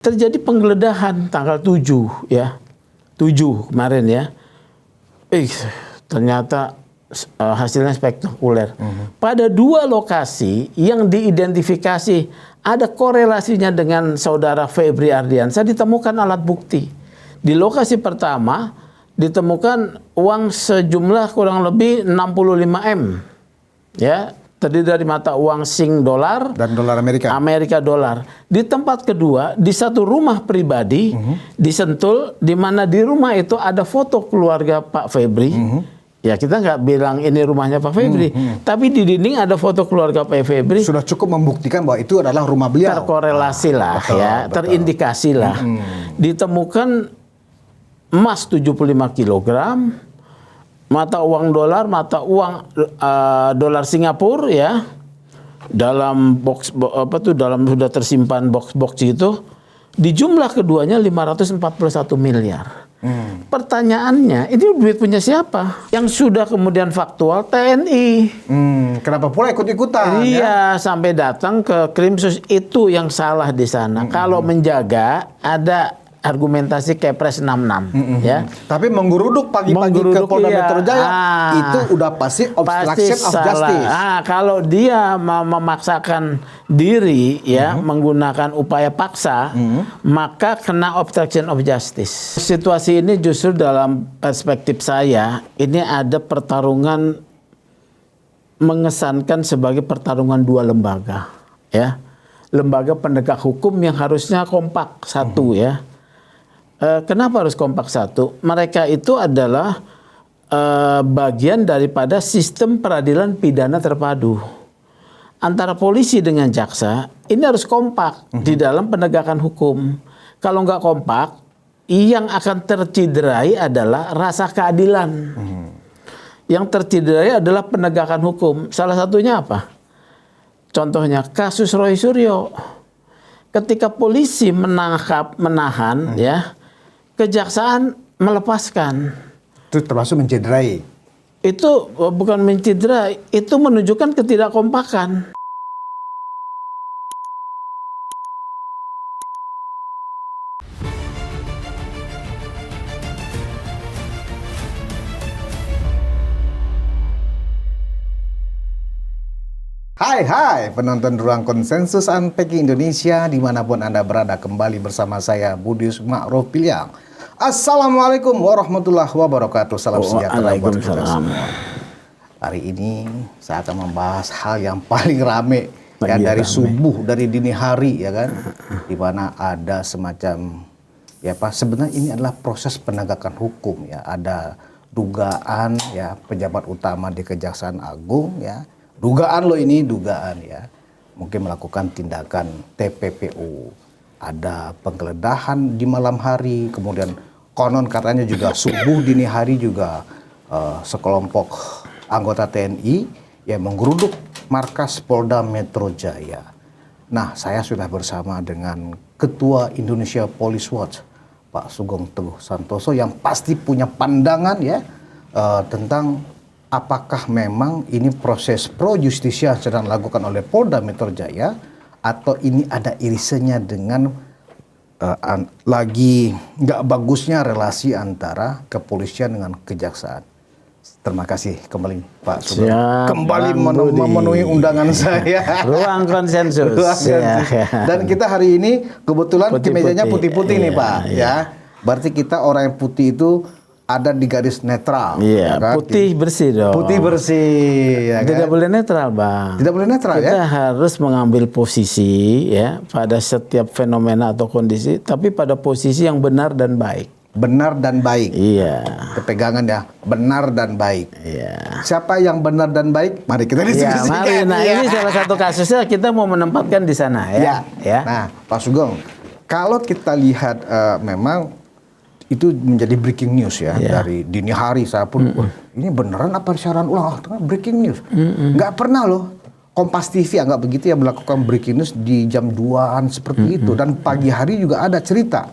Terjadi penggeledahan tanggal 7 ya. 7 kemarin ya. Ternyata hasilnya spektakuler. Pada 2 lokasi yang diidentifikasi ada korelasinya dengan saudara Febri Ardiansyah ditemukan alat bukti. Di lokasi pertama ditemukan uang sejumlah kurang lebih 65 M. Ya, terdiri dari mata uang Sing dolar dan dolar Amerika dolar. Di tempat kedua, di satu rumah pribadi di Sentul, di mana di rumah itu ada foto keluarga Pak Febri. Ya, kita nggak bilang ini rumahnya Pak Febri, tapi di dinding ada foto keluarga Pak Febri. Sudah cukup membuktikan bahwa itu adalah rumah beliau. Terkorelasi lah, terindikasi lah. Ditemukan emas 75 kilogram. Mata uang dolar, mata uang dolar Singapura ya, dalam box dalam sudah tersimpan box itu, di jumlah keduanya 541 miliar. Pertanyaannya, ini duit punya siapa? Yang sudah kemudian faktual TNI. Kenapa pula ikut-ikutan? Iya, sampai datang ke Krimsus, itu yang salah di sana. Kalau menjaga ada argumentasi Kepres 66 ya. Tapi menggeruduk pagi-pagi ke Polda Metro Jaya itu udah pasti obstruction of justice. Kalau dia memaksakan diri ya, menggunakan upaya paksa, maka kena obstruction of justice. Situasi ini justru dalam perspektif saya ini ada pertarungan mengesankan sebagai pertarungan 2 lembaga ya. Lembaga penegak hukum yang harusnya kompak satu ya. Kenapa harus kompak satu? Mereka itu adalah bagian daripada sistem peradilan pidana terpadu. Antara polisi dengan jaksa, ini harus kompak di dalam penegakan hukum. Kalau nggak kompak, yang akan tercederai adalah rasa keadilan. Yang tercederai adalah penegakan hukum. Salah satunya apa? Contohnya kasus Roy Suryo. Ketika polisi menahan ya, kejaksaan melepaskan. Itu termasuk mencederai. Itu bukan mencederai, itu menunjukkan ketidakkompakan. Hai penonton Ruang Konsensus Unpacking Indonesia dimanapun Anda berada, kembali bersama saya Budius Ma'ruf Piliang. Assalamualaikum warahmatullahi wabarakatuh. Salam sejahtera buat kita semua. Hari ini saya akan membahas hal yang paling rame ya, dari subuh, dari dini hari ya kan, di mana ada semacam ya Pak, sebenarnya ini adalah proses penegakan hukum ya. Ada dugaan ya pejabat utama di Kejaksaan Agung ya. Dugaan dugaan ya, mungkin melakukan tindakan TPPU, ada penggeledahan di malam hari, kemudian konon katanya juga subuh dini hari juga sekelompok anggota TNI yang menggeruduk markas Polda Metro Jaya. Nah, saya sudah bersama dengan Ketua Indonesia Police Watch, Pak Sugeng Teguh Santoso, yang pasti punya pandangan ya tentang apakah memang ini proses pro justisia sedang dilakukan oleh Polda Metro Jaya, atau ini ada irisannya dengan lagi nggak bagusnya relasi antara kepolisian dengan kejaksaan. Terima kasih kembali Pak Sugeng. Kembali memenuhi undangan saya. Ruang Konsensus. Dan kita hari ini kebetulan kemejanya putih-putih nih Pak ya. Berarti kita orang yang putih itu ada di garis netral. Iya, kan? Putih bersih dong. Putih bersih. Ya, tidak boleh netral, Bang. Tidak boleh netral kita ya? harus mengambil posisi ya pada setiap fenomena atau kondisi, tapi pada posisi yang benar dan baik. Benar dan baik. Iya. Kepegangan ya, benar dan baik. Iya. Siapa yang benar dan baik? Mari kita diskusikan. Mari. Nah, ini salah satu kasusnya kita mau menempatkan di sana ya. Ya. Nah, Pak Sugeng, kalau kita lihat memang itu menjadi breaking news ya, dari dini hari saya pun ini beneran apa siaran ulang breaking news. Nggak pernah loh Kompas TV nggak begitu ya melakukan breaking news di jam 2-an seperti itu, dan pagi hari juga ada cerita.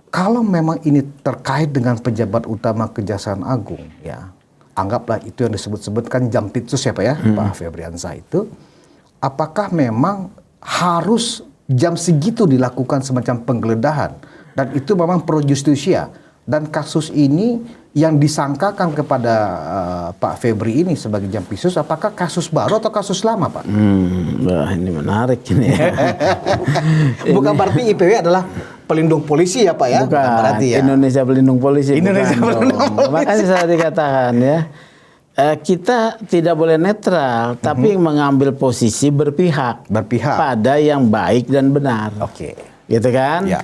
Kalau memang ini terkait dengan pejabat utama Kejaksaan Agung ya, anggaplah itu yang disebut-sebutkan Jampitsus ya Pak ya, Pak Febri Ardiansyah itu, apakah memang harus jam segitu dilakukan semacam penggeledahan dan itu memang pro justisia dan kasus ini yang disangkakan kepada Pak Febri ini sebagai Jampitsus, apakah kasus baru atau kasus lama, Pak? Wah, ini menarik ini ya. Bukan berarti IPW adalah pelindung polisi ya, Pak ya? Bukan berarti ya. Indonesia pelindung polisi. Indonesia bukan pelindung dong. polisi. Makanya saya dikatakan ya, kita tidak boleh netral, tapi mengambil posisi berpihak pada yang baik dan benar. Oke. Gitu kan? Ya.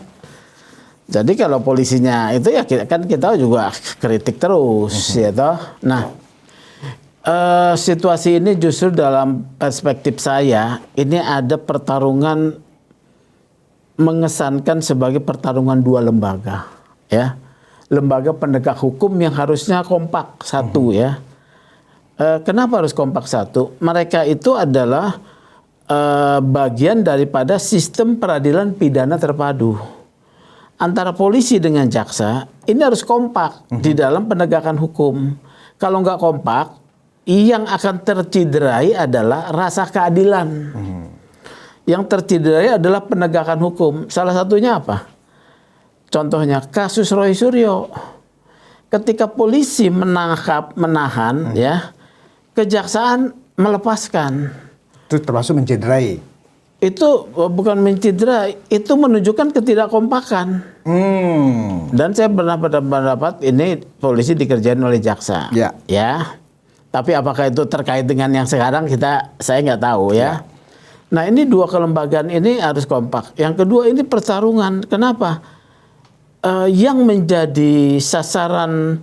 Jadi kalau polisinya itu ya kita juga kritik terus, ya toh. Nah, situasi ini justru dalam perspektif saya ini ada pertarungan mengesankan sebagai pertarungan dua lembaga, ya. Lembaga penegak hukum yang harusnya kompak satu, ya. Kenapa harus kompak satu? Mereka itu adalah bagian daripada sistem peradilan pidana terpadu. Antara polisi dengan jaksa ini harus kompak di dalam penegakan hukum. Kalau nggak kompak, yang akan tercederai adalah rasa keadilan. Yang tercederai adalah penegakan hukum. Salah satunya apa? Contohnya kasus Roy Suryo. Ketika polisi menahan, ya, kejaksaan melepaskan. Itu termasuk mencederai. Itu bukan mencederai, itu menunjukkan ketidakkompakan. Dan saya pernah berpendapat ini polisi dikerjain oleh jaksa. Ya. Ya. Tapi apakah itu terkait dengan yang sekarang saya nggak tahu ya. Nah, ini dua kelembagaan ini harus kompak. Yang kedua ini pertarungan. Kenapa? Yang menjadi sasaran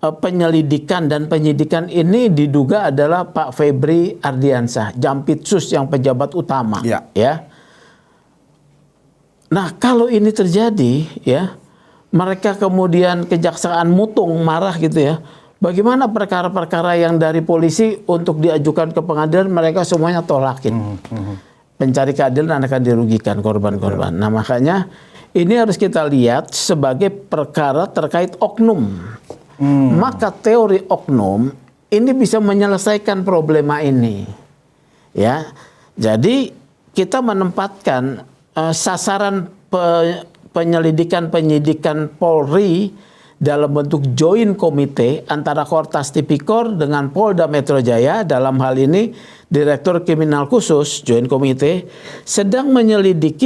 penyelidikan dan penyidikan ini diduga adalah Pak Febri Ardiansyah, Jampitsus yang pejabat utama. Ya. Nah, kalau ini terjadi, ya, mereka kemudian kejaksaan mutung marah gitu ya. Bagaimana perkara-perkara yang dari polisi untuk diajukan ke pengadilan mereka semuanya tolakin. Pencari keadilan akan dirugikan korban-korban. Nah, makanya ini harus kita lihat sebagai perkara terkait oknum. Maka teori oknum ini bisa menyelesaikan problema ini, ya. Jadi kita menempatkan sasaran penyidikan Polri dalam bentuk joint komite antara Kortas Tipikor dengan Polda Metro Jaya, dalam hal ini Direktur Kriminal Khusus joint komite sedang menyidik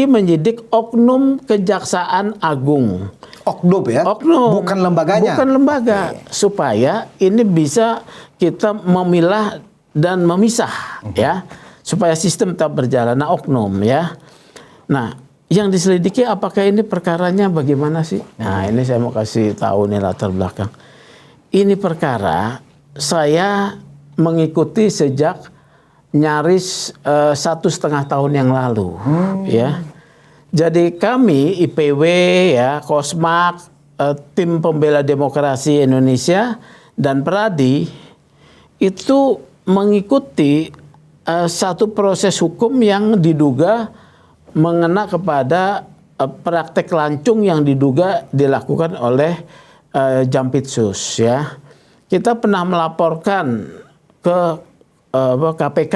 oknum Kejaksaan Agung. Oknum ya? Oknum. Bukan lembaganya? Bukan lembaga. Supaya ini bisa kita memilah dan memisah, ya. Supaya sistem tetap berjalan. Nah, oknum, ya. Nah, yang diselidiki apakah ini perkaranya bagaimana sih? Nah, ini saya mau kasih tahu nih latar belakang. Ini perkara saya mengikuti sejak nyaris 1,5 tahun yang lalu, ya. Jadi kami IPW, ya, Kosmak, tim pembela demokrasi Indonesia dan Peradi itu mengikuti satu proses hukum yang diduga mengena kepada praktek lancung yang diduga dilakukan oleh Jampitsus, ya. Kita pernah melaporkan ke KPK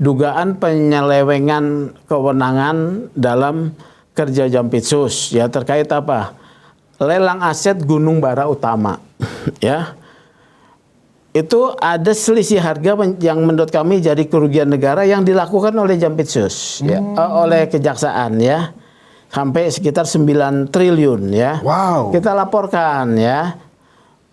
dugaan penyelewengan kewenangan dalam kerja Jampitsus, ya, terkait apa? Lelang aset Gunung Bara Utama, ya. Itu ada selisih harga yang menurut kami jadi kerugian negara yang dilakukan oleh Jampitsus, ya, oleh kejaksaan, ya. Sampai sekitar 9 triliun, ya. Wow. Kita laporkan, ya.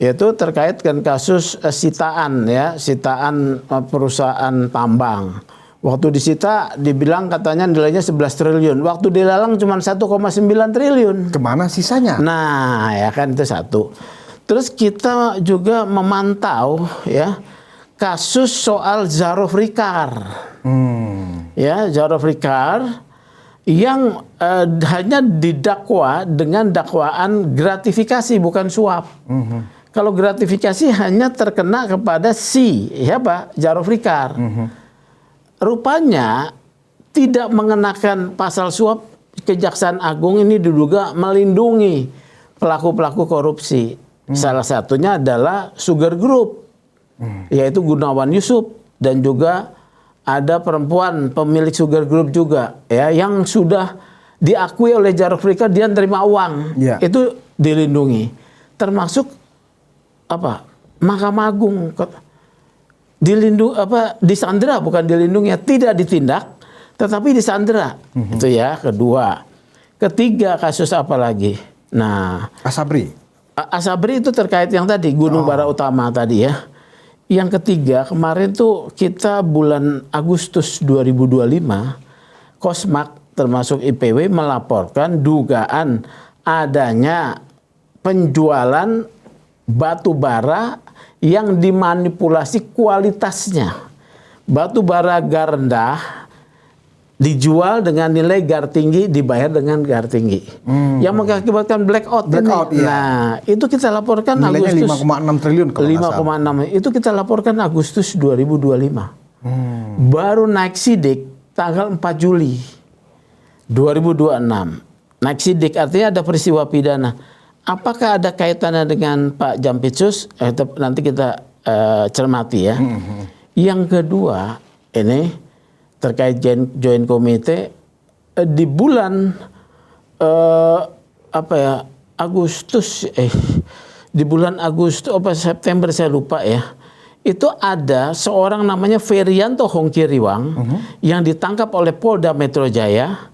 Yaitu terkait dengan kasus sitaan, ya, sitaan perusahaan tambang. Waktu disita dibilang katanya nilainya 11 triliun. Waktu dilelang cuma 1,9 triliun. Kemana sisanya? Nah, ya kan itu satu. Terus kita juga memantau, ya, kasus soal Zarof Rikar. Ya, Zarof Rikar yang hanya didakwa dengan dakwaan gratifikasi bukan suap. Kalau gratifikasi hanya terkena kepada siapa? Zarof Rikar. Rupanya tidak mengenakan pasal suap. Kejaksaan Agung ini diduga melindungi pelaku-pelaku korupsi. Salah satunya adalah Sugar Group, yaitu Gunawan Yusuf dan juga ada perempuan pemilik Sugar Group juga ya yang sudah diakui oleh Jarod Afrika dia terima uang. Ya. Itu dilindungi. Termasuk apa? Mahkamah Agung disandera, bukan dilindungi, tidak ditindak tetapi disandera. Itu ya, kedua. Ketiga, kasus apa lagi? Nah, Asabri. Asabri itu terkait yang tadi Gunung Bara Utama tadi ya. Yang ketiga, kemarin tuh kita bulan Agustus 2025 Kosmak termasuk IPW melaporkan dugaan adanya penjualan batu bara yang dimanipulasi kualitasnya. Batu bara gar rendah dijual dengan nilai gar tinggi, dibayar dengan gar tinggi. Yang mengakibatkan blackout. Blackout, ini. iya. Nah, itu kita laporkan Nilainya Agustus 5,6 triliun kalau nggak salah. 5,6. Itu kita laporkan Agustus 2025. Baru naik sidik tanggal 4 Juli 2026. Naik sidik artinya ada peristiwa pidana. Apakah ada kaitannya dengan Pak Jampitsus? Nanti kita cermati ya. Yang kedua, ini terkait joint committee di bulan Agustus di bulan Agustus September saya lupa ya. Itu ada seorang namanya Ferianto Hongkiriwang yang ditangkap oleh Polda Metro Jaya.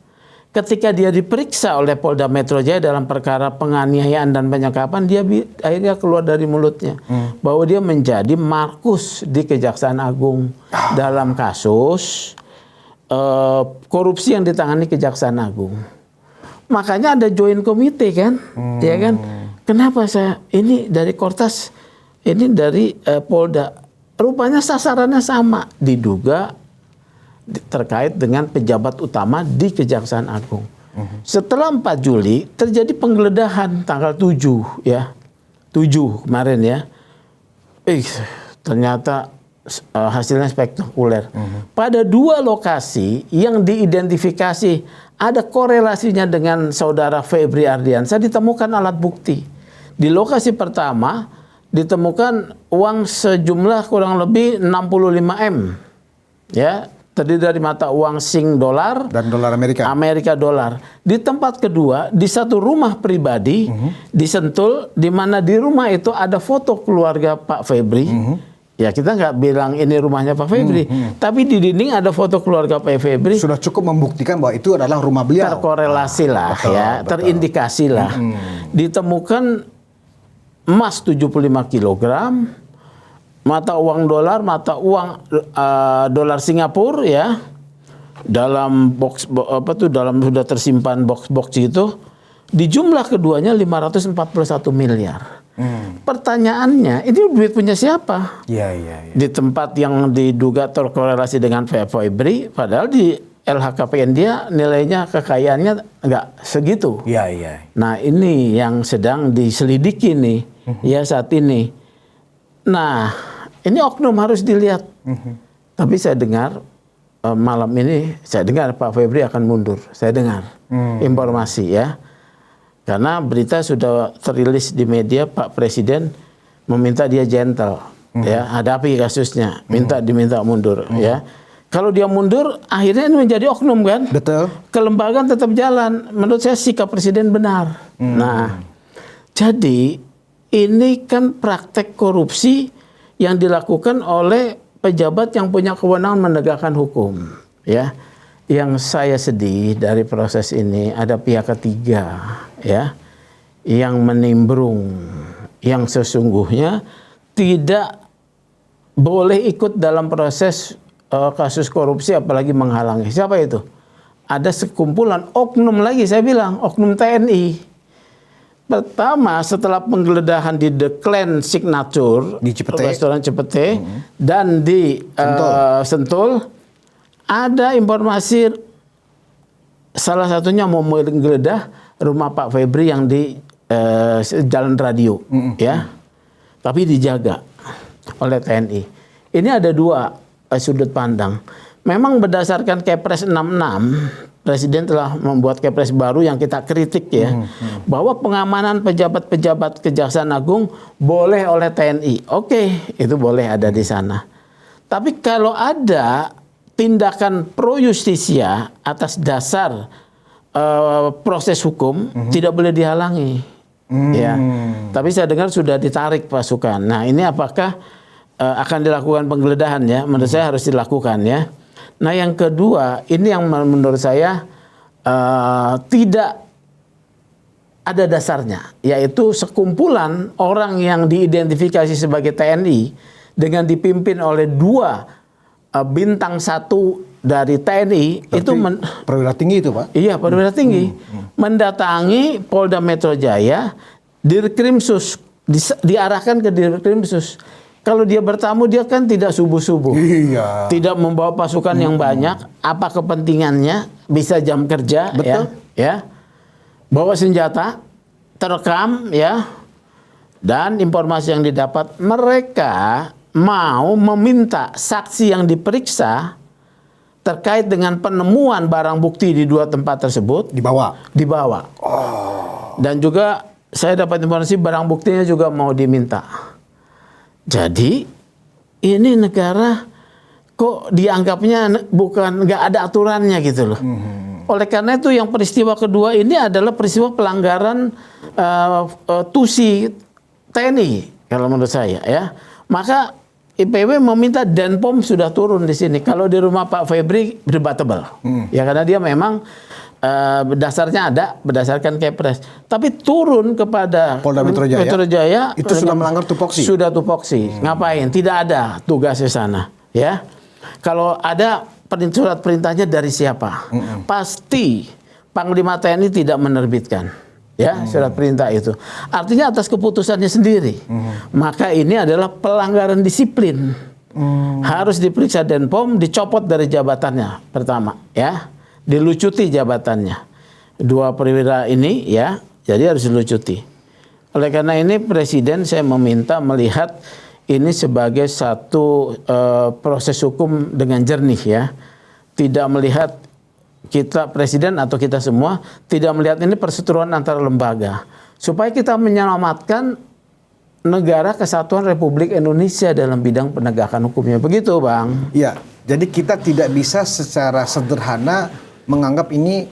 Ketika dia diperiksa oleh Polda Metro Jaya dalam perkara penganiayaan dan penyekapan, dia akhirnya keluar dari mulutnya bahwa dia menjadi markus di Kejaksaan Agung dalam kasus korupsi yang ditangani Kejaksaan Agung. Makanya ada joint committee kan, ya kan? Kenapa saya ini dari Kortas, ini dari Polda, rupanya sasarannya sama, diduga terkait dengan pejabat utama di Kejaksaan Agung. Setelah 4 Juli terjadi penggeledahan tanggal 7 ya. 7 kemarin ya. Ternyata hasilnya spektakuler. Pada 2 lokasi yang diidentifikasi ada korelasinya dengan saudara Febri Ardiansyah ditemukan alat bukti. Di lokasi pertama ditemukan uang sejumlah kurang lebih 65 M. Ya, terdiri dari mata uang Sing dolar Dan dolar Amerika. Amerika dolar. Di tempat kedua, di satu rumah pribadi di Sentul, di mana di rumah itu ada foto keluarga Pak Febri. Ya kita nggak bilang ini rumahnya Pak Febri, tapi di dinding ada foto keluarga Pak Febri. Sudah cukup membuktikan bahwa itu adalah rumah beliau. Terkorelasi lah ya, terindikasi lah. Ditemukan emas 75 kilogram, mata uang dolar, mata uang dolar Singapura ya, dalam box dalam sudah tersimpan box itu. Di jumlah keduanya 541 miliar. Pertanyaannya, ini duit punya siapa? Iya. Di tempat yang diduga terkorelasi dengan Febri, padahal di LHKPN dia nilainya kekayaannya nggak segitu. Iya. Nah ini yang sedang diselidiki nih ya saat ini. Nah ini oknum harus dilihat. Tapi saya dengar malam ini saya dengar Pak Febri akan mundur. Saya dengar informasi ya. Karena berita sudah terilis di media, Pak Presiden meminta dia gentle, ya hadapi kasusnya, diminta mundur, ya. Kalau dia mundur, akhirnya ini menjadi oknum kan? Betul. Kelembagaan tetap jalan. Menurut saya sikap Presiden benar. Nah, jadi ini kan praktek korupsi yang dilakukan oleh pejabat yang punya kewenangan menegakkan hukum, ya. Yang saya sedih dari proses ini ada pihak ketiga ya yang menimbrung, yang sesungguhnya tidak boleh ikut dalam proses kasus korupsi apalagi menghalangi. Siapa itu? Ada sekumpulan oknum lagi, saya bilang oknum TNI. Pertama setelah penggeledahan di The Clan Signature di Cipete, restoran Cipete dan di Sentul. Ada informasi salah satunya mau menggeledah rumah Pak Febri yang di Jalan Radio, ya, tapi dijaga oleh TNI. Ini ada 2 sudut pandang. Memang berdasarkan Kepres 66, Presiden telah membuat Kepres baru yang kita kritik ya, bahwa pengamanan pejabat-pejabat Kejaksaan Agung boleh oleh TNI. Oke, itu boleh ada di sana. Tapi kalau ada tindakan pro justisia atas dasar proses hukum tidak boleh dihalangi. Ya, tapi saya dengar sudah ditarik pasukan. Nah, ini apakah akan dilakukan penggeledahan ya? Menurut saya harus dilakukan ya. Nah, yang kedua, ini yang menurut saya tidak ada dasarnya, yaitu sekumpulan orang yang diidentifikasi sebagai TNI dengan dipimpin oleh 2 bintang 1 dari TNI. Berarti itu perwira tinggi itu, Pak? Iya, perwira tinggi mendatangi Polda Metro Jaya, Dirkrimsus, diarahkan ke Dirkrimsus. Kalau dia bertamu, dia kan tidak subuh-subuh, tidak membawa pasukan yang banyak. Apa kepentingannya? Bisa jam kerja, betul. Ya, bawa senjata, terekam, ya, dan informasi yang didapat, mereka mau meminta saksi yang diperiksa terkait dengan penemuan barang bukti di 2 tempat tersebut dibawa. Dan juga saya dapat informasi barang buktinya juga mau diminta. Jadi ini negara kok dianggapnya nggak ada aturannya gitu loh. Oleh karena itu yang peristiwa kedua ini adalah peristiwa pelanggaran tusi TNI kalau menurut saya ya. Maka IPW meminta Denpom sudah turun di sini. Kalau di rumah Pak Febri debatable. Ya karena dia memang dasarnya ada berdasarkan Kepres. Tapi turun kepada Polda Metro Jaya itu sudah melanggar tupoksi. Sudah tupoksi. Ngapain? Tidak ada tugas di sana, ya. Kalau ada surat perintahnya dari siapa? Pasti Panglima TNI tidak menerbitkan, ya, surat perintah itu. Artinya atas keputusannya sendiri. Maka ini adalah pelanggaran disiplin. Harus diperiksa Denpom, dicopot dari jabatannya pertama, ya. Dilucuti jabatannya. 2 perwira ini, ya, jadi harus dilucuti. Oleh karena ini Presiden saya meminta melihat ini sebagai satu proses hukum dengan jernih, ya. Tidak melihat kita Presiden atau kita semua tidak melihat ini perseteruan antara lembaga. Supaya kita menyelamatkan negara kesatuan Republik Indonesia dalam bidang penegakan hukumnya. Begitu, Bang. Iya, jadi kita tidak bisa secara sederhana menganggap ini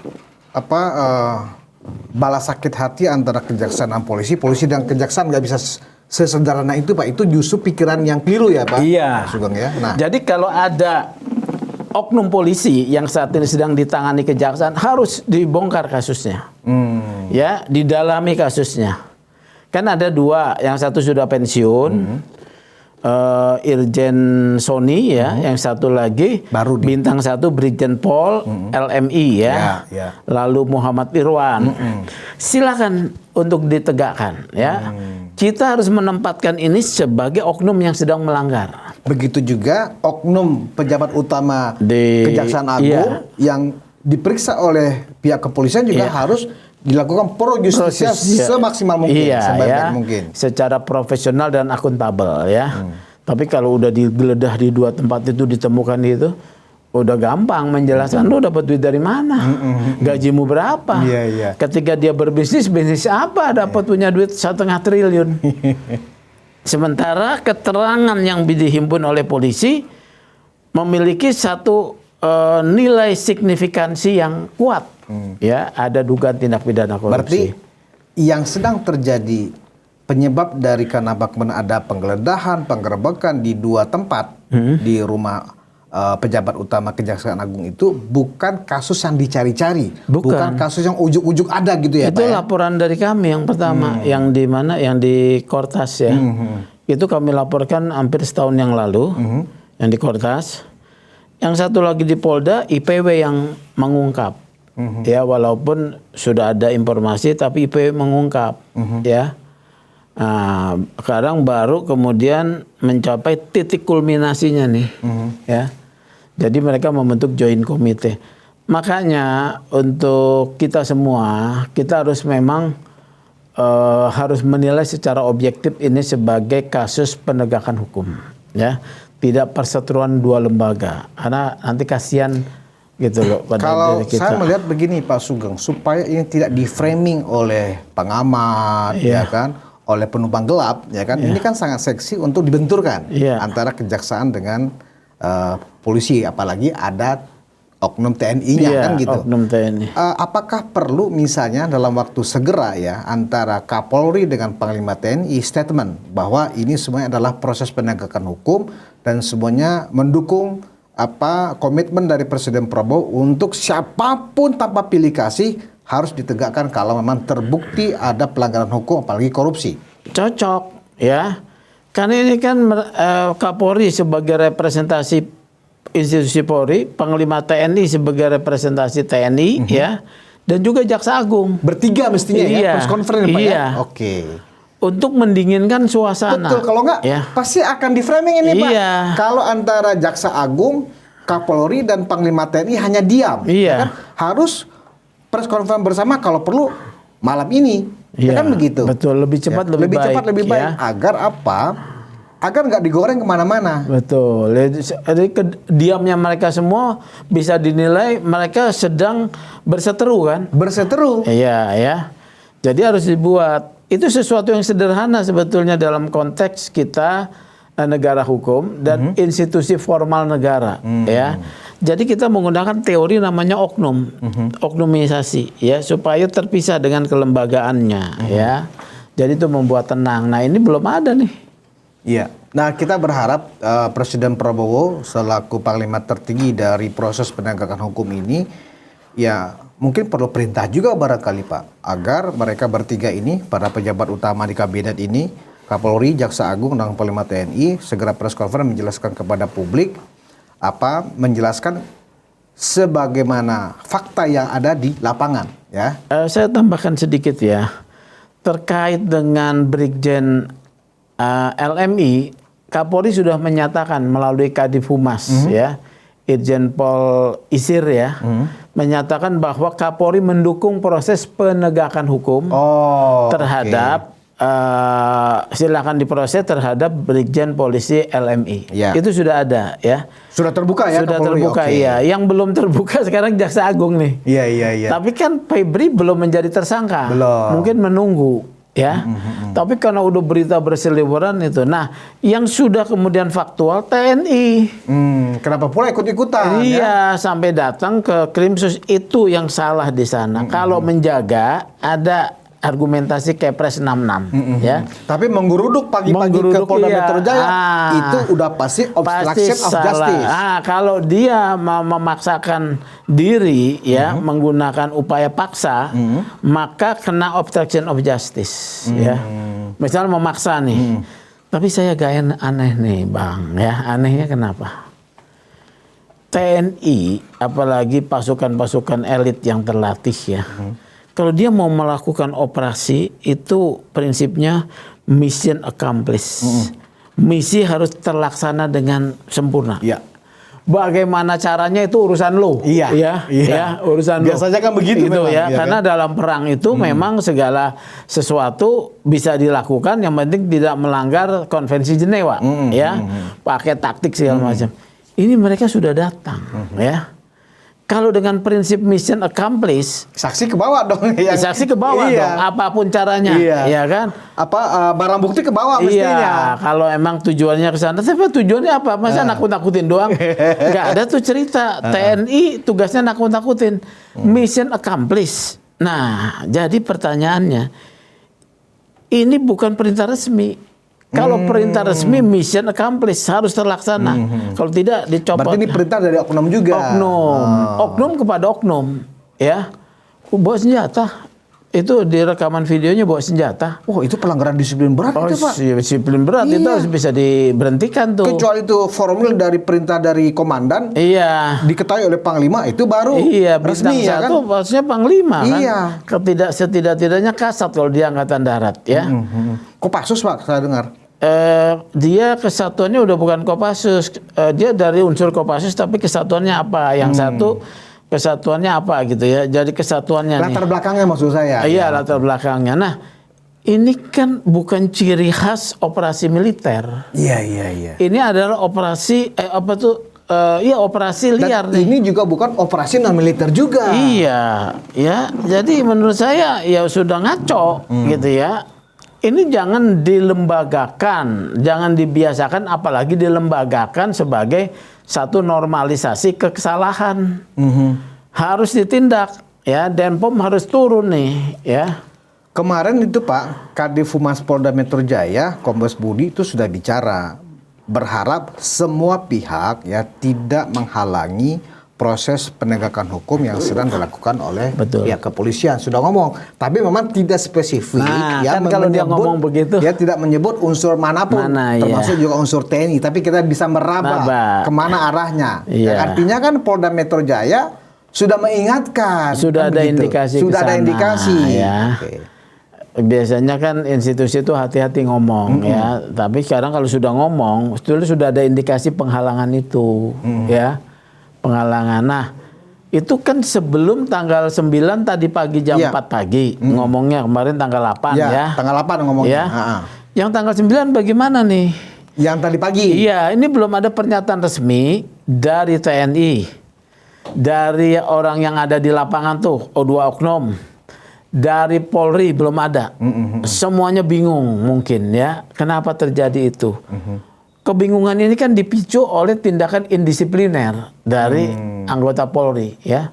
balas sakit hati antara kejaksaan dan polisi dan kejaksaan nggak bisa sesederhana itu, Pak. Itu justru pikiran yang keliru ya, Pak. Iya. Sugeng ya. Nah, jadi kalau ada oknum polisi yang saat ini sedang ditangani kejaksaan harus dibongkar kasusnya, ya, didalami kasusnya. Kan ada 2, yang satu sudah pensiun. Irjen Sony ya, yang satu lagi baru bintang 1 Brigjen Pol LMI ya. Lalu Muhammad Irwan. Silakan untuk ditegakkan ya. Kita harus menempatkan ini sebagai oknum yang sedang melanggar. Begitu juga oknum pejabat utama Kejaksaan Agung yang diperiksa oleh pihak kepolisian juga harus dilakukan pro justisia semaksimal mungkin, sebaik mungkin. Secara profesional dan akuntabel ya. Tapi kalau udah digeledah di 2 tempat itu ditemukan itu, udah gampang menjelaskan lu dapat duit dari mana, gajimu berapa. Ketika dia berbisnis, bisnis apa dapat punya duit 1,5 triliun. Sementara keterangan yang dihimpun oleh polisi memiliki satu nilai signifikansi yang kuat. Ya, ada dugaan tindak pidana korupsi. Berarti yang sedang terjadi penyebab dari kenapa kemudian ada penggeledahan, penggerebekan di 2 tempat di rumah pejabat utama Kejaksaan Agung itu bukan kasus yang dicari-cari, bukan kasus yang ujuk-ujuk ada gitu ya, itu Pak. Itu laporan dari kami yang pertama, yang di mana, yang di Kortas ya. Itu kami laporkan hampir setahun yang lalu, yang di Kortas. Yang satu lagi di Polda, IPW yang mengungkap. Ya, walaupun sudah ada informasi tapi IPW mengungkap ya. Nah, sekarang baru kemudian mencapai titik kulminasinya nih ya. Jadi mereka membentuk joint committee. Makanya untuk kita semua, kita harus memang harus menilai secara objektif ini sebagai kasus penegakan hukum ya. Tidak perseteruan 2 lembaga. Karena nanti kasihan gitu loh pada kalau diri kita. saya melihat begini Pak Sugeng, supaya ini tidak di-framing oleh pengamat ya kan, oleh penumpang gelap ya kan. Ini kan sangat seksi untuk dibenturkan antara kejaksaan dengan polisi, apalagi ada oknum TNI-nya Iya, kan gitu. oknum TNI. Apakah perlu misalnya dalam waktu segera ya antara Kapolri dengan Panglima TNI statement bahwa ini semuanya adalah proses penegakan hukum dan semuanya mendukung komitmen dari Presiden Prabowo untuk siapapun tanpa pilih kasih harus ditegakkan kalau memang terbukti ada pelanggaran hukum apalagi korupsi. Cocok ya. Karena ini kan Kapolri sebagai representasi institusi Polri, Panglima TNI sebagai representasi TNI ya, dan juga Jaksa Agung. Bertiga mestinya ya, press conference Pak ya. Oke. Untuk mendinginkan suasana. Betul, kalau enggak pasti akan di framing ini Pak. Kalau antara Jaksa Agung, Kapolri dan Panglima TNI hanya diam, ya kan? Harus press conference bersama kalau perlu malam ini. Ya kan begitu. Betul, lebih cepat lebih baik. Cepat lebih baik agar apa? Agar nggak digoreng kemana-mana. Betul. Jadi diamnya mereka semua bisa dinilai mereka sedang berseteru kan? Berseteru. Iya ya. Jadi harus dibuat. Itu sesuatu yang sederhana sebetulnya dalam konteks kita negara hukum dan institusi formal negara ya. Jadi kita menggunakan teori namanya oknum, oknumisasi ya, supaya terpisah dengan kelembagaannya ya. Jadi itu membuat tenang. Nah ini belum ada nih. Iya. Nah kita berharap Presiden Prabowo selaku Panglima tertinggi dari proses penegakan hukum ini, ya mungkin perlu perintah juga barangkali Pak, agar mereka bertiga ini, para pejabat utama di kabinet ini, Kapolri, Jaksa Agung, dan Panglima TNI segera press conference menjelaskan kepada publik menjelaskan sebagaimana fakta yang ada di lapangan ya. Saya tambahkan sedikit ya terkait dengan Brigjen LMI. Kapolri sudah menyatakan melalui Kadif Humas ya, Irjen Pol Isir ya, menyatakan bahwa Kapolri mendukung proses penegakan hukum terhadap silakan diproses terhadap Brigjen Polisi LMI. Itu sudah ada ya. Sudah terbuka ya. Sudah Kapolri, terbuka ya. Yang belum terbuka sekarang Jaksa Agung nih. Iya. Tapi kan Febri belum menjadi tersangka. Belum. Mungkin menunggu ya. Tapi karena udah berita berseliweran itu. Nah, yang sudah kemudian faktual TNI. Kenapa pula ikut-ikutan? Iya, sampai datang ke Krimsus, itu yang salah di sana. Kalau menjaga ada argumentasi Kepres 66 ya. Tapi menggeruduk pagi-pagi ke Polda Metro Jaya itu udah pasti obstruction of justice. Kalau dia memaksakan diri ya, menggunakan upaya paksa, maka kena obstruction of justice ya. Misal memaksa nih. Tapi saya gak aneh nih Bang ya. Anehnya kenapa? TNI apalagi pasukan-pasukan elit yang terlatih ya. Kalau dia mau melakukan operasi itu prinsipnya mission accomplished. Misi harus terlaksana dengan sempurna. Iya. Bagaimana caranya itu urusan lo. Iya. Urusan lo. Biasanya kan begitu memang, ya. Karena dalam perang itu memang segala sesuatu bisa dilakukan, yang penting tidak melanggar konvensi Jenewa, ya. Pakai taktik segala macam. Ini mereka sudah datang, ya. Kalau dengan prinsip mission accomplished, saksi ke bawah dong. Saksi ke bawah dong, apapun caranya, ya kan? Barang bukti ke bawah mestinya. Kalau emang tujuannya ke sana, tapi tujuannya apa? Masa nakut-nakutin doang? Nggak ada tuh cerita. TNI tugasnya nakut-nakutin. Mission accomplished. Nah, jadi pertanyaannya, ini bukan perintah resmi. Kalau perintah resmi, mission accomplished, harus terlaksana. Kalau tidak, dicopot. Berarti ini perintah dari oknum juga? Oknum kepada oknum. Ya. Bawa senjata. Itu di rekaman videonya bawa senjata. Oh, itu pelanggaran disiplin berat itu, Pak? Disiplin berat, itu harus bisa diberhentikan tuh. Kecuali itu formil dari perintah dari komandan. Iya. Diketahui oleh Panglima, itu baru resmi, ya kan? Maksudnya Panglima kan? Setidak-tidaknya kasat kalau di Angkatan Darat, ya. Kopassus, Pak, saya dengar. Dia kesatuannya udah bukan Kopassus, dia dari unsur Kopassus tapi kesatuannya apa? Yang satu kesatuannya apa gitu ya? Jadi kesatuannya latar belakangnya maksud saya. Iya, latar belakangnya. Nah, ini kan bukan ciri khas operasi militer. Iya. Ini adalah operasi operasi liar. Dan ini juga bukan operasi non militer juga. Iya, ya. Jadi menurut saya ya sudah ngaco gitu ya. Ini jangan dilembagakan, jangan dibiasakan, apalagi dilembagakan sebagai satu normalisasi kesalahan. Harus ditindak ya, Denpom harus turun nih ya. Kemarin itu Pak, Kadif Humas Polda Metro Jaya, Kombes Budi itu sudah bicara, berharap semua pihak ya tidak menghalangi proses penegakan hukum yang sedang dilakukan oleh pihak kepolisian. Sudah ngomong, tapi memang tidak spesifik. Nah, ya, kan kalau dia ngomong begitu, dia tidak menyebut unsur manapun, termasuk juga unsur TNI. Tapi kita bisa meraba kemana arahnya. Ya, artinya kan Polda Metro Jaya sudah mengingatkan. Sudah kan ada indikasi. Sudah ada indikasi. Ya. Biasanya kan institusi itu hati-hati ngomong ya, tapi sekarang kalau sudah ngomong, sudah ada indikasi penghalangan itu ya, penghalangan. Nah, itu kan sebelum tanggal 9 tadi pagi jam 4 pagi ngomongnya, kemarin tanggal 8 ya. Tanggal 8 ngomongnya. Ya. Yang tanggal 9 bagaimana nih? Yang tadi pagi. Iya, ini belum ada pernyataan resmi dari TNI, dari orang yang ada di lapangan tuh, O2 Oknum. Dari Polri belum ada. Semuanya bingung mungkin ya. Kenapa terjadi itu? Kebingungan ini kan dipicu oleh tindakan indisipliner dari anggota Polri ya.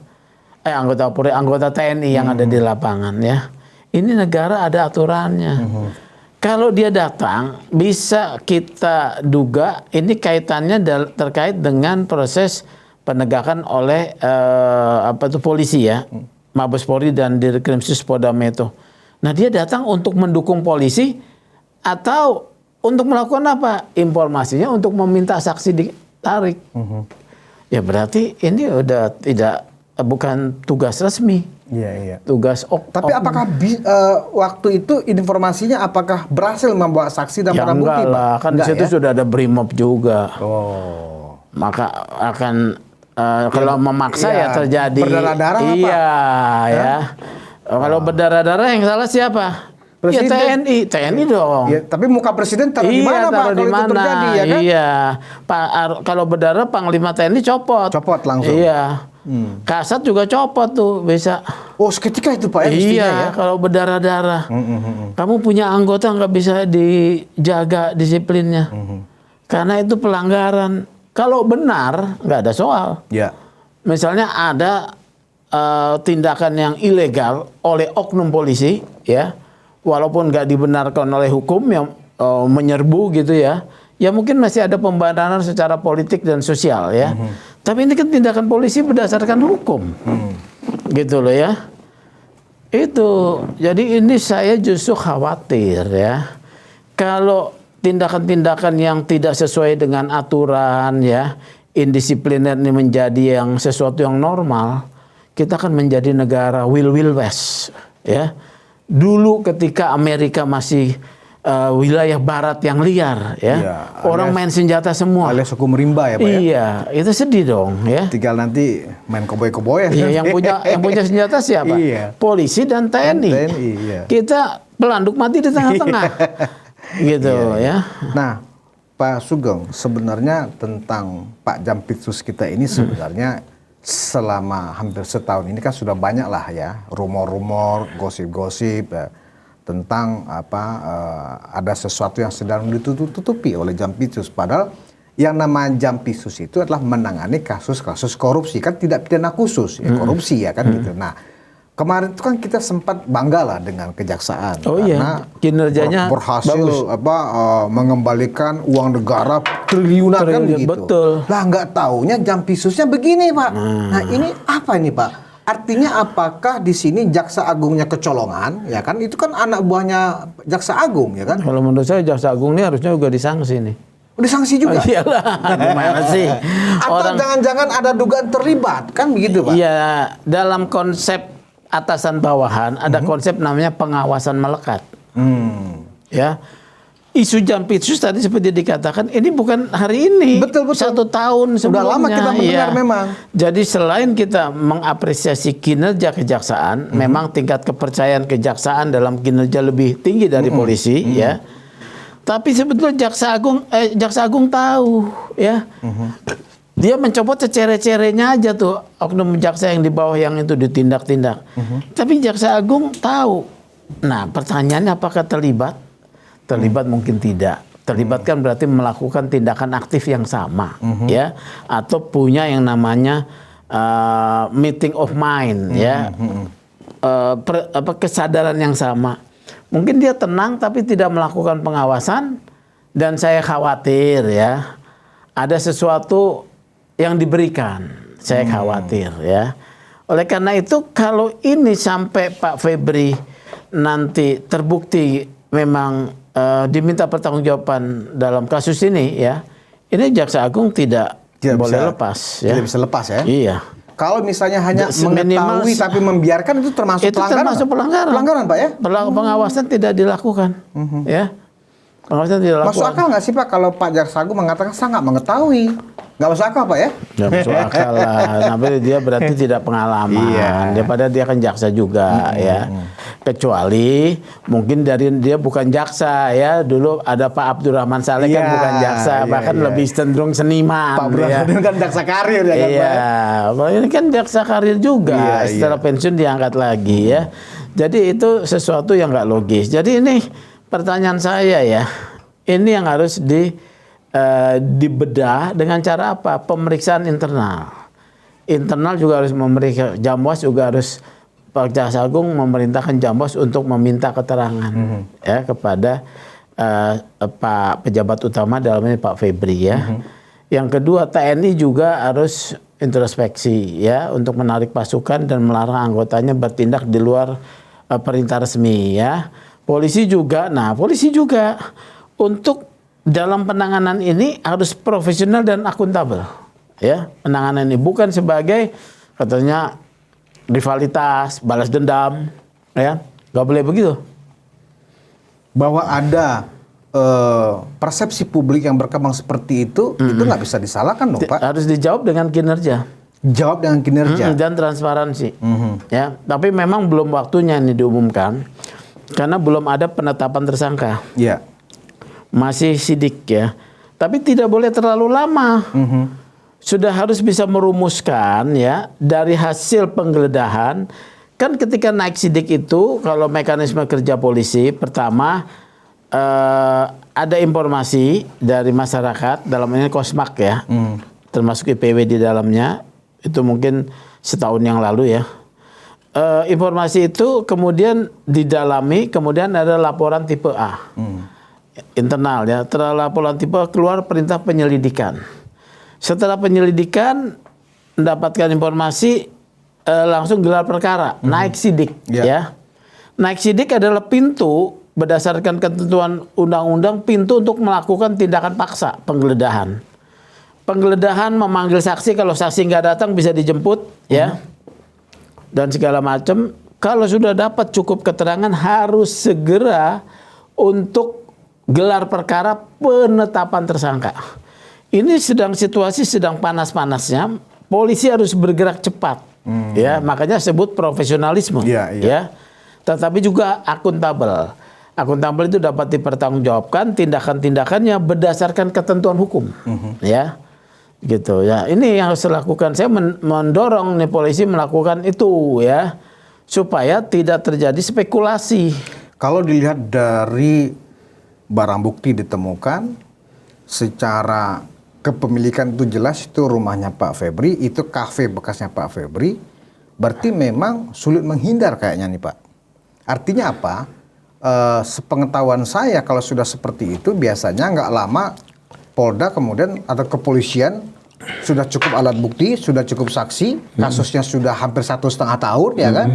Anggota TNI yang ada di lapangan ya. Ini negara ada aturannya. Kalau dia datang, bisa kita duga ini kaitannya terkait dengan proses penegakan oleh polisi ya. Mabes Polri dan Dirkrimsus Polda Metro. Nah, dia datang untuk mendukung polisi atau untuk melakukan apa? Informasinya untuk meminta saksi ditarik. Ya berarti ini udah bukan tugas resmi. Iya. Tugas Tapi apakah waktu itu informasinya apakah berhasil membawa saksi dan barang bukti? Enggak lah, kan di situ sudah ada Brimob juga. Maka akan kalau memaksa ya terjadi berdarah-darah ya. Kalau berdarah-darah yang salah siapa? Presiden. Ya TNI dong. Ya, tapi muka presiden taruh di mana Pak kalau itu terjadi ya kan? Iya. Kalau berdarah Panglima TNI copot. Copot langsung. Iya. Kasat juga copot tuh bisa. Oh, seketika itu Pak ya? Iya, ya? kalau berdarah-darah. Kamu punya anggota nggak bisa dijaga disiplinnya. Karena itu pelanggaran. Kalau benar, nggak ada soal. Ya. Misalnya ada tindakan yang ilegal oleh oknum polisi, ya, walaupun nggak dibenarkan oleh hukum yang menyerbu gitu ya, ya mungkin masih ada pembenaran secara politik dan sosial ya. Tapi ini kan tindakan polisi berdasarkan hukum, gitu loh ya. Itu, jadi ini saya justru khawatir ya, kalau tindakan-tindakan yang tidak sesuai dengan aturan ya, indisipliner ini menjadi yang sesuatu yang normal, kita akan menjadi negara Wild West ya. Dulu ketika Amerika masih wilayah barat yang liar ya, orang main senjata semua. Alias hukum rimba ya Pak ya? Iya, itu sedih dong ya. Tinggal nanti main koboi-koboi. Iya, yang punya senjata siapa? Polisi dan TNI. Iya. Kita pelanduk mati di tengah-tengah. Gitu ya. Nah, Pak Sugeng, sebenarnya tentang Pak Jampitsus kita ini sebenarnya selama hampir setahun ini kan sudah banyak lah ya rumor-rumor, gosip-gosip tentang ada sesuatu yang sedang ditutupi oleh Jampitsus. Padahal yang nama Jampitsus itu adalah menangani kasus-kasus korupsi, kan tidak pidana khusus ya, korupsi ya kan gitu. Nah, kemarin itu kan kita sempat bangga lah dengan kejaksaan karena kinerjanya berhasil bagus. Mengembalikan uang negara triliunan kan begitu. Betul. Lah nggak taunya Jampitsusnya begini Pak. Nah ini apa ini Pak? Artinya apakah di sini Jaksa Agungnya kecolongan ya kan? Itu kan anak buahnya Jaksa Agung ya kan? Kalau menurut saya Jaksa Agung ini harusnya juga disangsi nih. Disanksi juga? Iyalah, gimana sih? Atau jangan-jangan ada dugaan terlibat kan begitu Pak? Iya, dalam konsep atasan bawahan ada konsep namanya pengawasan melekat. Ya, isu Jampitsus tadi seperti dikatakan ini bukan hari ini. Betul. 1 tahun sebelumnya. Sudah lama kita mendengar memang. Jadi selain kita mengapresiasi kinerja kejaksaan, memang tingkat kepercayaan kejaksaan dalam kinerja lebih tinggi dari polisi, ya. Tapi sebetulnya Jaksa Agung tahu, ya. Dia mencopot secere-cerenya aja tuh oknum jaksa yang di bawah yang itu ditindak-tindak. Tapi Jaksa Agung tahu. Nah, pertanyaannya apakah terlibat? Terlibat mungkin tidak. Terlibat kan berarti melakukan tindakan aktif yang sama, ya, atau punya yang namanya meeting of mind, ya, kesadaran yang sama. Mungkin dia tenang tapi tidak melakukan pengawasan, dan saya khawatir, ya, ada sesuatu yang diberikan. Saya khawatir, ya. Oleh karena itu, kalau ini sampai Pak Febri nanti terbukti memang diminta pertanggungjawaban dalam kasus ini, ya, ini Jaksa Agung tidak boleh lepas, ya. Tidak bisa lepas, ya. Iya. Kalau misalnya hanya mengetahui tapi membiarkan, itu termasuk pelanggaran. Termasuk pelanggaran. Pelanggaran, Pak, ya. Pengawasan tidak dilakukan, ya. Pengawasan tidak dilakukan. Masuk akal nggak sih, Pak, kalau Pak Jaksa Agung mengatakan saya nggak mengetahui? Nggak masuk akal, Pak, ya? Nggak masuk akal lah. Tapi dia berarti tidak pengalaman. Iya. Daripada dia kan jaksa juga, ya. Kecuali mungkin dari dia bukan jaksa, ya. Dulu ada Pak Abdurrahman Saleh, kan bukan jaksa, bahkan lebih cenderung seniman. Pak Abdurrahman kan jaksa karir, ya kan, Pak? Iya. Kalau ini kan jaksa karir juga. Setelah pensiun diangkat lagi, ya. Jadi itu sesuatu yang nggak logis. Jadi ini pertanyaan saya, ya. Ini yang harus dibedah dengan cara apa? Pemeriksaan internal. Internal juga harus memeriksa. Jamwas juga harus, Pak Jaksa Agung memerintahkan Jamwas untuk meminta keterangan, ya, kepada Pak pejabat utama dalam ini Pak Febri, ya. Yang kedua, TNI juga harus introspeksi, ya, untuk menarik pasukan dan melarang anggotanya bertindak di luar perintah resmi, ya. Polisi juga untuk dalam penanganan ini harus profesional dan akuntabel, ya. Penanganan ini bukan sebagai katanya rivalitas, balas dendam, ya. Nggak boleh begitu. Bahwa ada persepsi publik yang berkembang seperti itu nggak bisa disalahkan dong, Pak. Harus dijawab dengan kinerja. Jawab dengan kinerja. Dan transparansi. Ya, tapi memang belum waktunya ini diumumkan karena belum ada penetapan tersangka. Iya. Masih sidik, ya. Tapi tidak boleh terlalu lama. Sudah harus bisa merumuskan, ya, dari hasil penggeledahan. Kan ketika naik sidik itu, kalau mekanisme kerja polisi, pertama ada informasi dari masyarakat, dalam ini Kosmak, ya, termasuk IPW di dalamnya, itu mungkin setahun yang lalu, ya. Informasi itu kemudian didalami, kemudian ada laporan tipe A. Internal, ya. Setelah laporan tipe keluar perintah penyelidikan. Setelah penyelidikan mendapatkan informasi, langsung gelar perkara, naik sidik, ya. Naik sidik adalah pintu berdasarkan ketentuan undang-undang, pintu untuk melakukan tindakan paksa, penggeledahan. Penggeledahan memanggil saksi, kalau saksi nggak datang bisa dijemput, ya. Dan segala macam. Kalau sudah dapat cukup keterangan harus segera untuk gelar perkara penetapan tersangka. Ini situasi sedang panas-panasnya, polisi harus bergerak cepat, ya, makanya sebut profesionalisme, ya. Tetapi juga akuntabel. Akuntabel itu dapat dipertanggungjawabkan tindakan-tindakannya berdasarkan ketentuan hukum, ya, gitu, ya. Ini yang harus dilakukan. Saya mendorong nih polisi melakukan itu, ya, supaya tidak terjadi spekulasi. Kalau dilihat dari barang bukti ditemukan, secara kepemilikan itu jelas itu rumahnya Pak Febri, itu kafe bekasnya Pak Febri, berarti memang sulit menghindar kayaknya nih, Pak. Artinya apa? Sepengetahuan saya kalau sudah seperti itu biasanya nggak lama Polda kemudian atau kepolisian sudah cukup alat bukti, sudah cukup saksi, kasusnya sudah hampir 1,5 tahun, ya kan?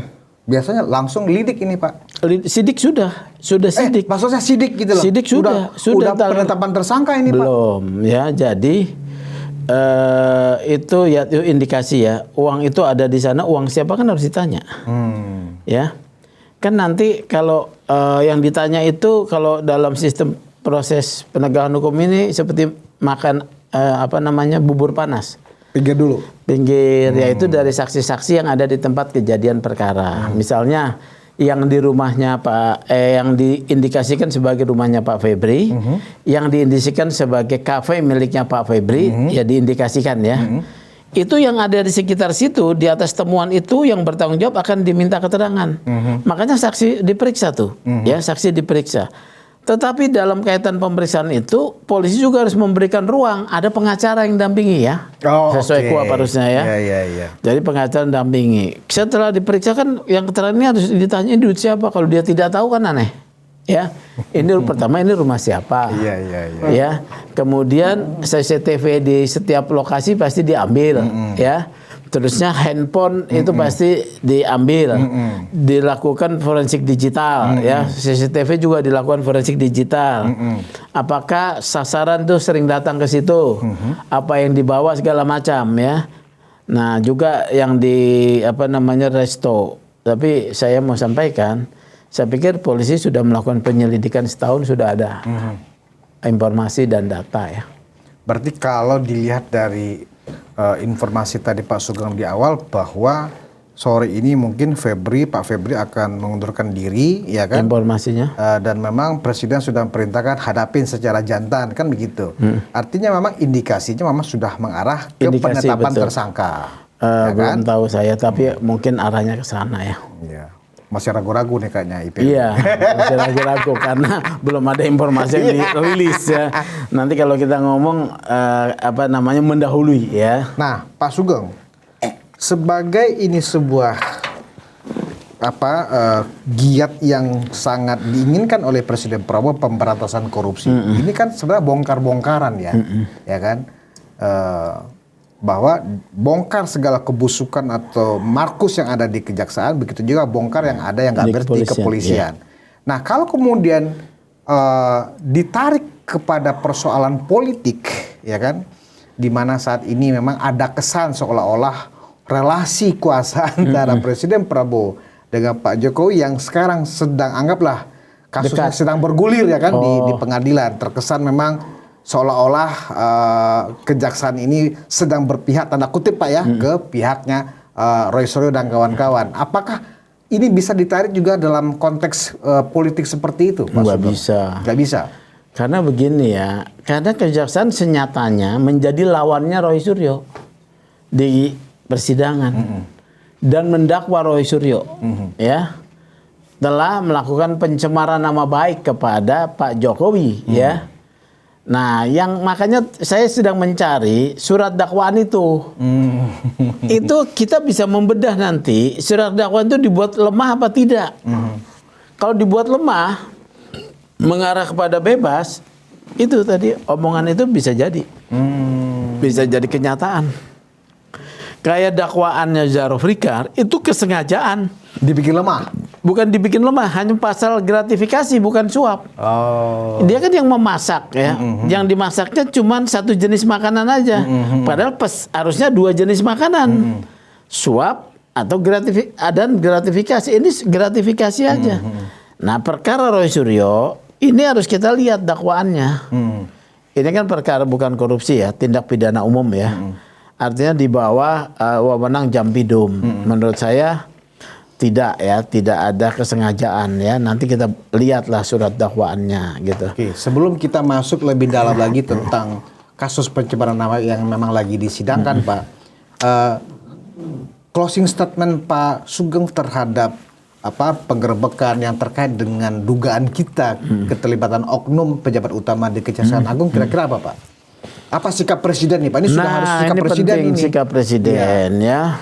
Biasanya langsung lidik ini, Pak. Sidik sudah sidik. Maksudnya sidik gitu loh. Sidik sudah penetapan tersangka ini, Pak. Belum, ya. Jadi itu ya itu indikasi, ya. Uang itu ada di sana, uang siapa kan harus ditanya. Ya. Kan nanti kalau yang ditanya itu kalau dalam sistem proses penegakan hukum ini seperti makan bubur panas. Pinggir dulu. Yaitu dari saksi-saksi yang ada di tempat kejadian perkara. Misalnya yang di rumahnya yang diindikasikan sebagai rumahnya Pak Febri, yang diindikasikan sebagai kafe miliknya Pak Febri, ya diindikasikan, ya. Itu yang ada di sekitar situ, di atas temuan itu yang bertanggung jawab akan diminta keterangan. Makanya saksi diperiksa tuh, ya, saksi diperiksa. Tetapi dalam kaitan pemeriksaan itu, polisi juga harus memberikan ruang. Ada pengacara yang dampingi ya, sesuai kuap harusnya ya. Iya. Jadi pengacara dampingi. Setelah diperiksa kan, yang keterangan ini harus ditanya duit siapa. Kalau dia tidak tahu kan aneh. Ya, ini pertama ini rumah siapa. Iya. Ya, kemudian CCTV di setiap lokasi pasti diambil. Ya. Terusnya handphone itu pasti diambil, dilakukan forensik digital, ya CCTV juga dilakukan forensik digital. Apakah sasaran tuh sering datang ke situ, apa yang dibawa segala macam ya. Nah juga yang di resto. Tapi saya mau sampaikan, saya pikir polisi sudah melakukan penyelidikan setahun sudah ada informasi dan data ya. Berarti kalau dilihat dari informasi tadi Pak Sugeng di awal bahwa sore ini mungkin Pak Febri akan mengundurkan diri, ya kan? Informasinya. Dan memang Presiden sudah memerintahkan hadapin secara jantan, kan begitu. Artinya memang indikasinya memang sudah mengarah ke penetapan tersangka. Ya Belum kan? tahu saya, tapi mungkin arahnya ke sana ya. Iya. Masih ragu-ragu nih kayaknya IPB. Iya, masih ragu-ragu karena belum ada informasi yang dirilis ya. Nanti kalau kita ngomong mendahului ya. Nah, Pak Sugeng, sebagai ini sebuah giat yang sangat diinginkan oleh Presiden Prabowo, pemberantasan korupsi. Ini kan sebenarnya bongkar-bongkaran ya, ya kan? Bahwa bongkar segala kebusukan atau markus yang ada di kejaksaan, begitu juga bongkar yang ada yang nggak bersih di kepolisian. Nah, kalau kemudian ditarik kepada persoalan politik, ya kan, di mana saat ini memang ada kesan seolah-olah relasi kuasa antara Presiden Prabowo dengan Pak Jokowi yang sekarang sedang anggaplah kasusnya sedang bergulir ya kan di pengadilan, terkesan memang seolah-olah kejaksaan ini sedang berpihak tanda kutip Pak ya ke pihaknya Roy Suryo dan kawan-kawan. Apakah ini bisa ditarik juga dalam konteks politik seperti itu Pak Nggak Sugeng? bisa. Nggak bisa. Karena begini ya, karena kejaksaan senyatanya menjadi lawannya Roy Suryo di persidangan dan mendakwa Roy Suryo ya telah melakukan pencemaran nama baik kepada Pak Jokowi ya. Nah, yang makanya saya sedang mencari surat dakwaan itu. Itu kita bisa membedah nanti surat dakwaan itu dibuat lemah apa tidak. Kalau dibuat lemah, mengarah kepada bebas, itu tadi omongan itu bisa jadi. Bisa jadi kenyataan. Kayak dakwaannya Zaruf Rikar, itu kesengajaan. Dibikin lemah? Bukan dibikin lemah, hanya pasal gratifikasi, bukan suap. Dia kan yang memasak ya. Yang dimasaknya cuma satu jenis makanan aja. Padahal harusnya dua jenis makanan. Suap atau gratifikasi. Ini gratifikasi aja. Nah, perkara Roy Suryo, ini harus kita lihat dakwaannya. Ini kan perkara bukan korupsi ya, tindak pidana umum ya. Artinya di bawah wewenang Jampidum. Menurut saya tidak ya, tidak ada kesengajaan ya. Nanti kita lihatlah surat dakwaannya gitu. Oke, sebelum kita masuk lebih dalam lagi tentang kasus pencemaran nama yang memang lagi disidangkan, Pak. Closing statement Pak Sugeng terhadap penggerebekan yang terkait dengan dugaan kita keterlibatan oknum pejabat utama di Kejaksaan Agung, kira-kira apa, Pak? Apa sikap Presiden nih, Pak? Ini sudah harus sikap Presiden ini. Sikap Presiden ya.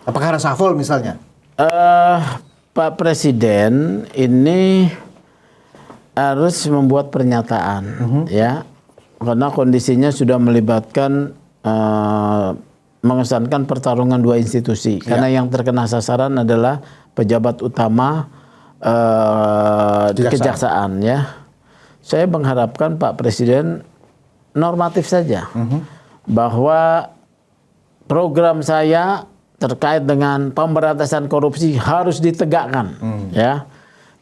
Apakah reshuffle misalnya? Pak Presiden ini harus membuat pernyataan ya, karena kondisinya sudah melibatkan mengesankan pertarungan dua institusi. Karena yang terkena sasaran adalah pejabat utama kejaksaan ya. Saya mengharapkan Pak Presiden normatif saja bahwa program saya terkait dengan pemberantasan korupsi harus ditegakkan ya.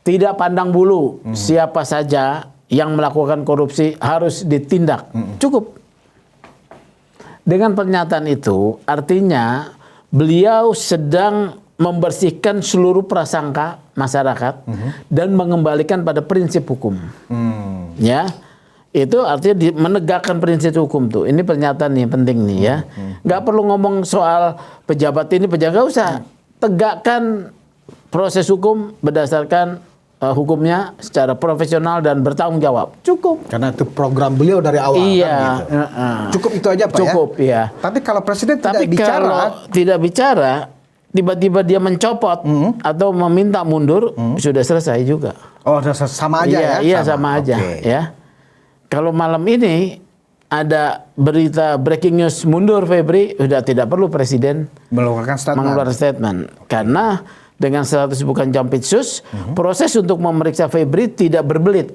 Tidak pandang bulu siapa saja yang melakukan korupsi harus ditindak. Cukup. Dengan pernyataan itu artinya beliau sedang membersihkan seluruh prasangka masyarakat dan mengembalikan pada prinsip hukum. Ya. Itu artinya menegakkan prinsip hukum tuh. Ini pernyataan nih penting nih ya. Nggak perlu ngomong soal pejabat ini, pejabat, nggak usah. Tegakkan proses hukum berdasarkan hukumnya secara profesional dan bertanggung jawab. Cukup. Karena itu program beliau dari awal. Iya. Kan, gitu. Cukup itu aja Pak Cukup, ya? iya. Tapi kalau Presiden Tapi tidak bicara, kalau tidak bicara, tiba-tiba dia mencopot atau meminta mundur, sudah selesai juga. oh sama aja ya? Iya, sama aja. Oke. Ya. Kalau malam ini ada berita breaking news mundur Febri, sudah tidak perlu Presiden Mengeluarkan statement. mengeluarkan statement. Karena dengan status bukan jampitsus, proses untuk memeriksa Febri tidak berbelit.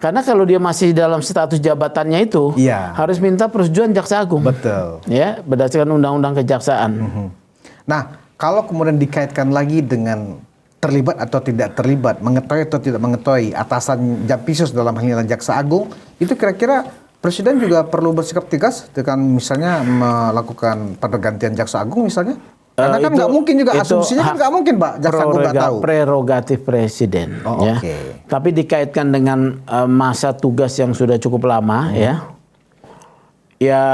Karena kalau dia masih dalam status jabatannya itu, Iya. harus minta persetujuan Jaksa Agung. Betul. Ya, berdasarkan Undang-Undang Kejaksaan. Nah, kalau kemudian dikaitkan lagi dengan terlibat atau tidak terlibat, mengetahui atau tidak mengetahui atasan Jampitsus dalam hal ini Jaksa Agung, itu kira-kira Presiden juga perlu bersikap tegas dengan misalnya melakukan pergantian Jaksa Agung misalnya? Karena kan nggak mungkin juga, asumsinya kan nggak mungkin Pak, Jaksa Agung nggak tahu. Prerogatif Presiden. Oh, ya. oke. Tapi dikaitkan dengan masa tugas yang sudah cukup lama, ya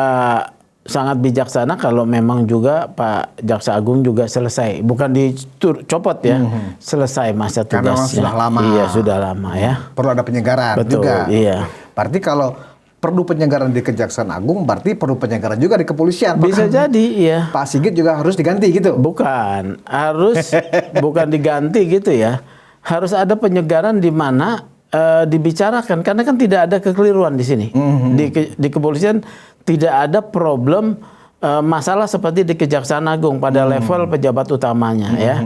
sangat bijaksana kalau memang juga Pak Jaksa Agung juga selesai, bukan dicopot ya, selesai masa Karena memang tugasnya. sudah lama. Iya, sudah lama ya. Perlu ada penyegaran Betul, juga. iya. Berarti kalau perlu penyegaran di Kejaksaan Agung, berarti perlu penyegaran juga di kepolisian. Bisa jadi, iya. Pak Sigit juga harus diganti gitu. Bukan, harus bukan diganti gitu ya. Harus ada penyegaran di mana dibicarakan, karena kan tidak ada kekeliruan di sini. Di kepolisian tidak ada problem masalah seperti di Kejaksaan Agung pada level pejabat utamanya ya.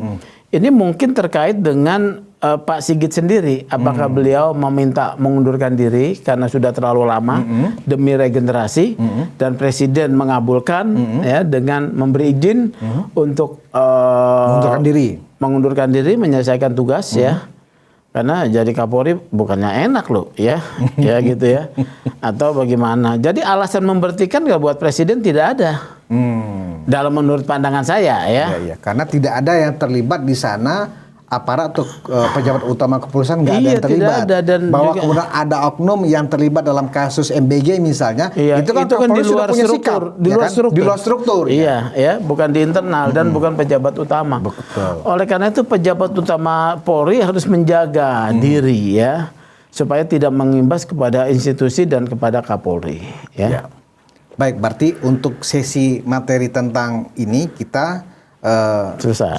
Ini mungkin terkait dengan Pak Sigit sendiri, apakah beliau meminta mengundurkan diri karena sudah terlalu lama demi regenerasi, dan Presiden mengabulkan ya dengan memberi izin untuk mengundurkan diri menyelesaikan tugas ya. Karena jadi Kapolri bukannya enak loh ya, ya gitu ya. Atau bagaimana? Jadi alasan memberhentikan nggak buat Presiden tidak ada. Dalam menurut pandangan saya ya. Iya, karena tidak ada yang terlibat di sana, aparat atau pejabat utama kepolisian nggak ada yang terlibat. Tidak ada, dan bahwa juga, kemudian ada oknum yang terlibat dalam kasus MBG misalnya, itu kan di luar punya struktur, sikap, di luar struktur. Iya, ya, bukan di internal dan bukan pejabat utama. Betul. Oleh karena itu pejabat utama Polri harus menjaga diri ya, supaya tidak mengimbas kepada institusi dan kepada Kapolri. Ya. Ya. Baik, berarti untuk sesi materi tentang ini kita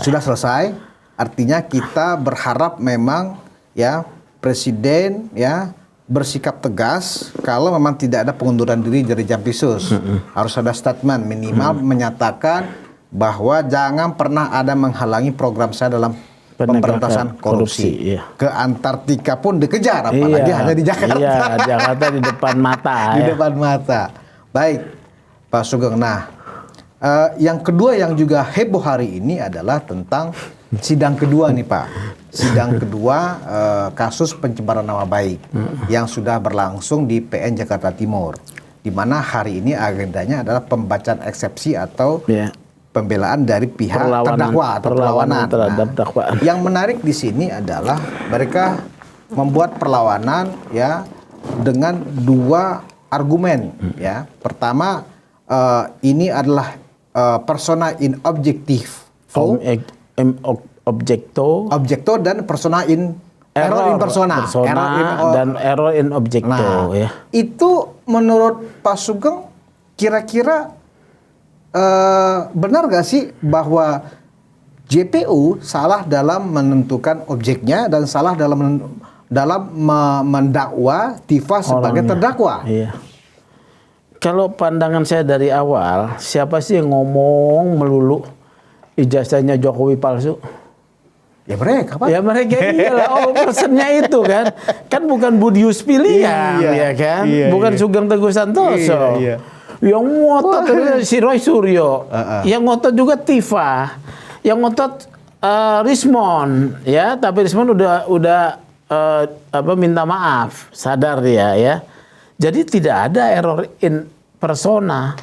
sudah selesai. Artinya kita berharap memang ya Presiden ya bersikap tegas kalau memang tidak ada pengunduran diri dari Jampitsus. Harus ada statement minimal menyatakan bahwa jangan pernah ada menghalangi program saya dalam pemberantasan korupsi. Iya. Ke Antartika pun dikejar, apalagi hanya di Jakarta. Iya, Jakarta di depan mata. Di depan mata. Baik, Pak Sugeng. Nah, yang kedua yang juga heboh hari ini adalah tentang sidang kedua nih Pak. Sidang kedua kasus pencemaran nama baik yang sudah berlangsung di PN Jakarta Timur. Di mana hari ini agendanya adalah pembacaan eksepsi atau pembelaan dari pihak terdakwa atau perlawanan terhadap dakwaan. Yang menarik di sini adalah mereka membuat perlawanan ya dengan dua argumen ya. Pertama, ini adalah persona in objektif. Objekto dan persona in error in persona. Dan error in objekto. Nah, ya. Itu menurut Pak Sugeng kira-kira benar gak sih bahwa JPU salah dalam menentukan objeknya dan salah dalam mendakwa Tifa sebagai terdakwa? Iya. Kalau pandangan saya dari awal, siapa sih yang ngomong melulu ijazahnya Jokowi palsu? Ya mereka, Pak. Ya mereka iyalah. Oh, personnya itu kan. Kan bukan Budius Piliang, ya kan? Bukan Sugeng Teguh Santoso. Yang ngotot si Roy Suryo. Yang ngotot juga Tifa. Yang ngotot Rismon, ya. Tapi Rismon udah minta maaf, sadar dia, ya. Jadi tidak ada error in persona.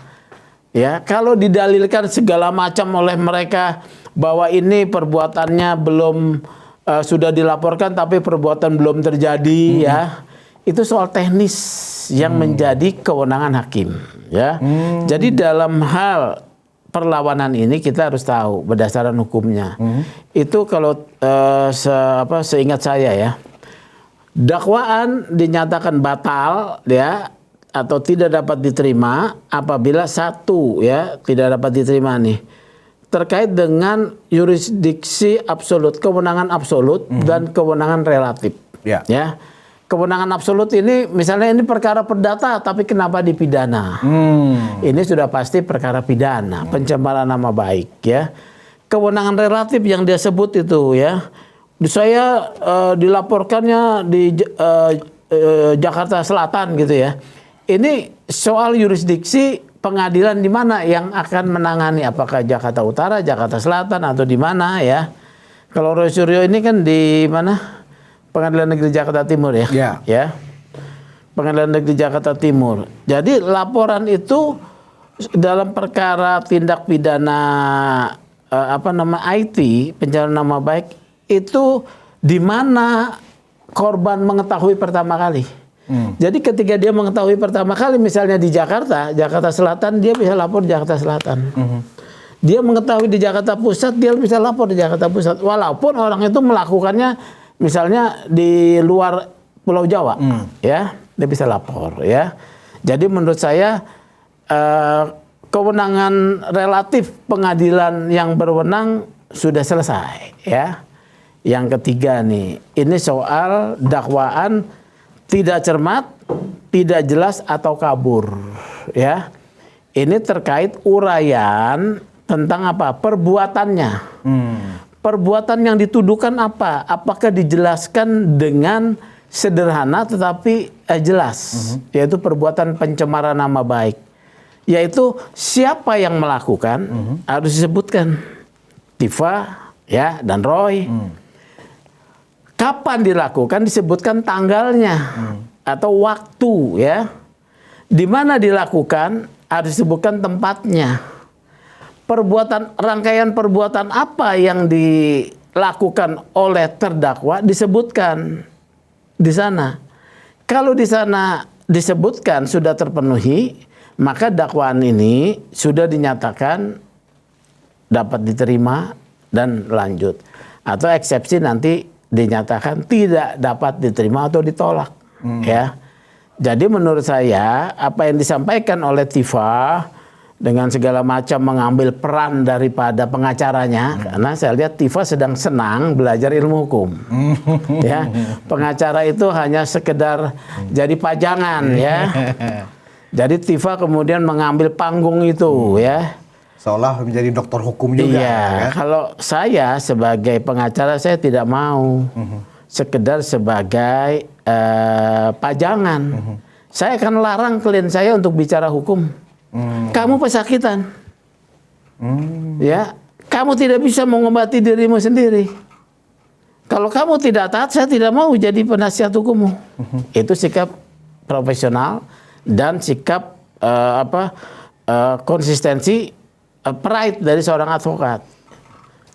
Ya, kalau didalilkan segala macam oleh mereka bahwa ini perbuatannya belum sudah dilaporkan tapi perbuatan belum terjadi, ya. Itu soal teknis yang menjadi kewenangan hakim, ya. Jadi dalam hal perlawanan ini kita harus tahu berdasarkan hukumnya. Itu kalau seingat saya ya, dakwaan dinyatakan batal ya atau tidak dapat diterima apabila satu ya tidak dapat diterima nih terkait dengan yurisdiksi absolut, kewenangan absolut dan kewenangan relatif. Ya. Kewenangan absolut ini misalnya ini perkara perdata tapi kenapa dipidana? Ini sudah pasti perkara pidana, pencemaran nama baik ya. Kewenangan relatif yang dia sebut itu ya. Saya dilaporkannya di Jakarta Selatan gitu ya. Ini soal yurisdiksi pengadilan di mana yang akan menangani, apakah Jakarta Utara, Jakarta Selatan atau di mana ya. Kalau Roy Suryo ini kan di mana? Pengadilan Negeri Jakarta Timur ya. Ya. Pengadilan Negeri Jakarta Timur. Jadi laporan itu dalam perkara tindak pidana IT, pencemaran nama baik itu di mana korban mengetahui pertama kali. Jadi ketika dia mengetahui pertama kali misalnya di Jakarta Selatan, dia bisa lapor di Jakarta Selatan. Dia mengetahui di Jakarta Pusat, dia bisa lapor di Jakarta Pusat. Walaupun orang itu melakukannya misalnya di luar Pulau Jawa, ya, dia bisa lapor, ya. Jadi menurut saya kewenangan relatif pengadilan yang berwenang sudah selesai, ya. Yang ketiga nih, ini soal dakwaan tidak cermat, tidak jelas atau kabur, ya. Ini terkait uraian tentang apa? Perbuatannya. Perbuatan yang dituduhkan apa? Apakah dijelaskan dengan sederhana tetapi jelas, yaitu perbuatan pencemaran nama baik. Yaitu siapa yang melakukan harus disebutkan, Tifa ya dan Roy. Kapan dilakukan disebutkan tanggalnya atau waktu ya. Di mana dilakukan harus disebutkan tempatnya. Rangkaian perbuatan apa yang dilakukan oleh terdakwa disebutkan di sana. Kalau di sana disebutkan sudah terpenuhi, maka dakwaan ini sudah dinyatakan dapat diterima dan lanjut. Atau eksepsi nanti dinyatakan tidak dapat diterima atau ditolak. Ya. Jadi menurut saya apa yang disampaikan oleh Tifa dengan segala macam mengambil peran daripada pengacaranya, karena saya lihat Tifa sedang senang belajar ilmu hukum. Ya, pengacara itu hanya sekedar jadi pajangan ya. Jadi Tifa kemudian mengambil panggung itu ya. Seolah menjadi dokter hukum juga. Iya, ya? Kalau saya sebagai pengacara saya tidak mau sekedar sebagai pajangan. Saya akan larang klien saya untuk bicara hukum. Kamu pesakitan, ya. Kamu tidak bisa mengobati dirimu sendiri. Kalau kamu tidak taat, saya tidak mau jadi penasihat hukummu. Itu sikap profesional dan sikap konsistensi, pride dari seorang advokat.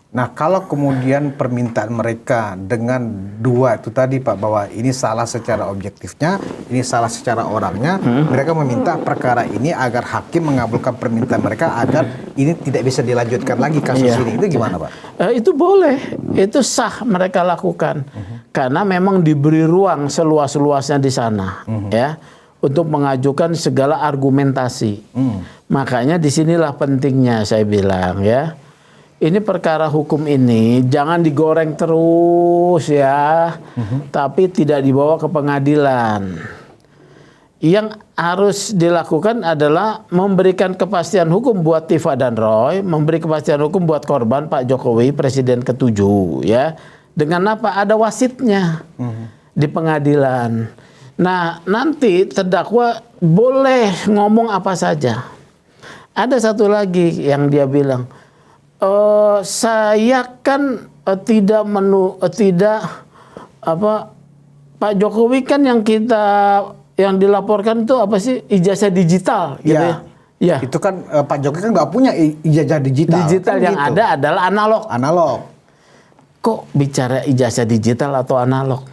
Nah, kalau kemudian permintaan mereka dengan dua itu tadi Pak, bahwa ini salah secara objektifnya, ini salah secara orangnya, mereka meminta perkara ini agar hakim mengabulkan permintaan mereka agar ini tidak bisa dilanjutkan lagi kasus ini. Itu gimana Pak? Itu boleh, itu sah mereka lakukan. Karena memang diberi ruang seluas-luasnya di sana, ya, untuk mengajukan segala argumentasi. Makanya disinilah pentingnya saya bilang ya. Ini perkara hukum ini jangan digoreng terus ya, tapi tidak dibawa ke pengadilan. Yang harus dilakukan adalah memberikan kepastian hukum buat Tifa dan Roy, memberi kepastian hukum buat korban Pak Jokowi, Presiden ke-7 ya. Dengan apa? Ada wasitnya di pengadilan. Nah, nanti terdakwa boleh ngomong apa saja. Ada satu lagi yang dia bilang, saya kan Pak Jokowi kan yang dilaporkan itu apa sih, ijazah digital gitu ya. Ya. Itu kan Pak Jokowi kan nggak punya ijazah digital. Digital kan yang gitu. Ada adalah analog. Analog. Kok bicara ijazah digital atau analog?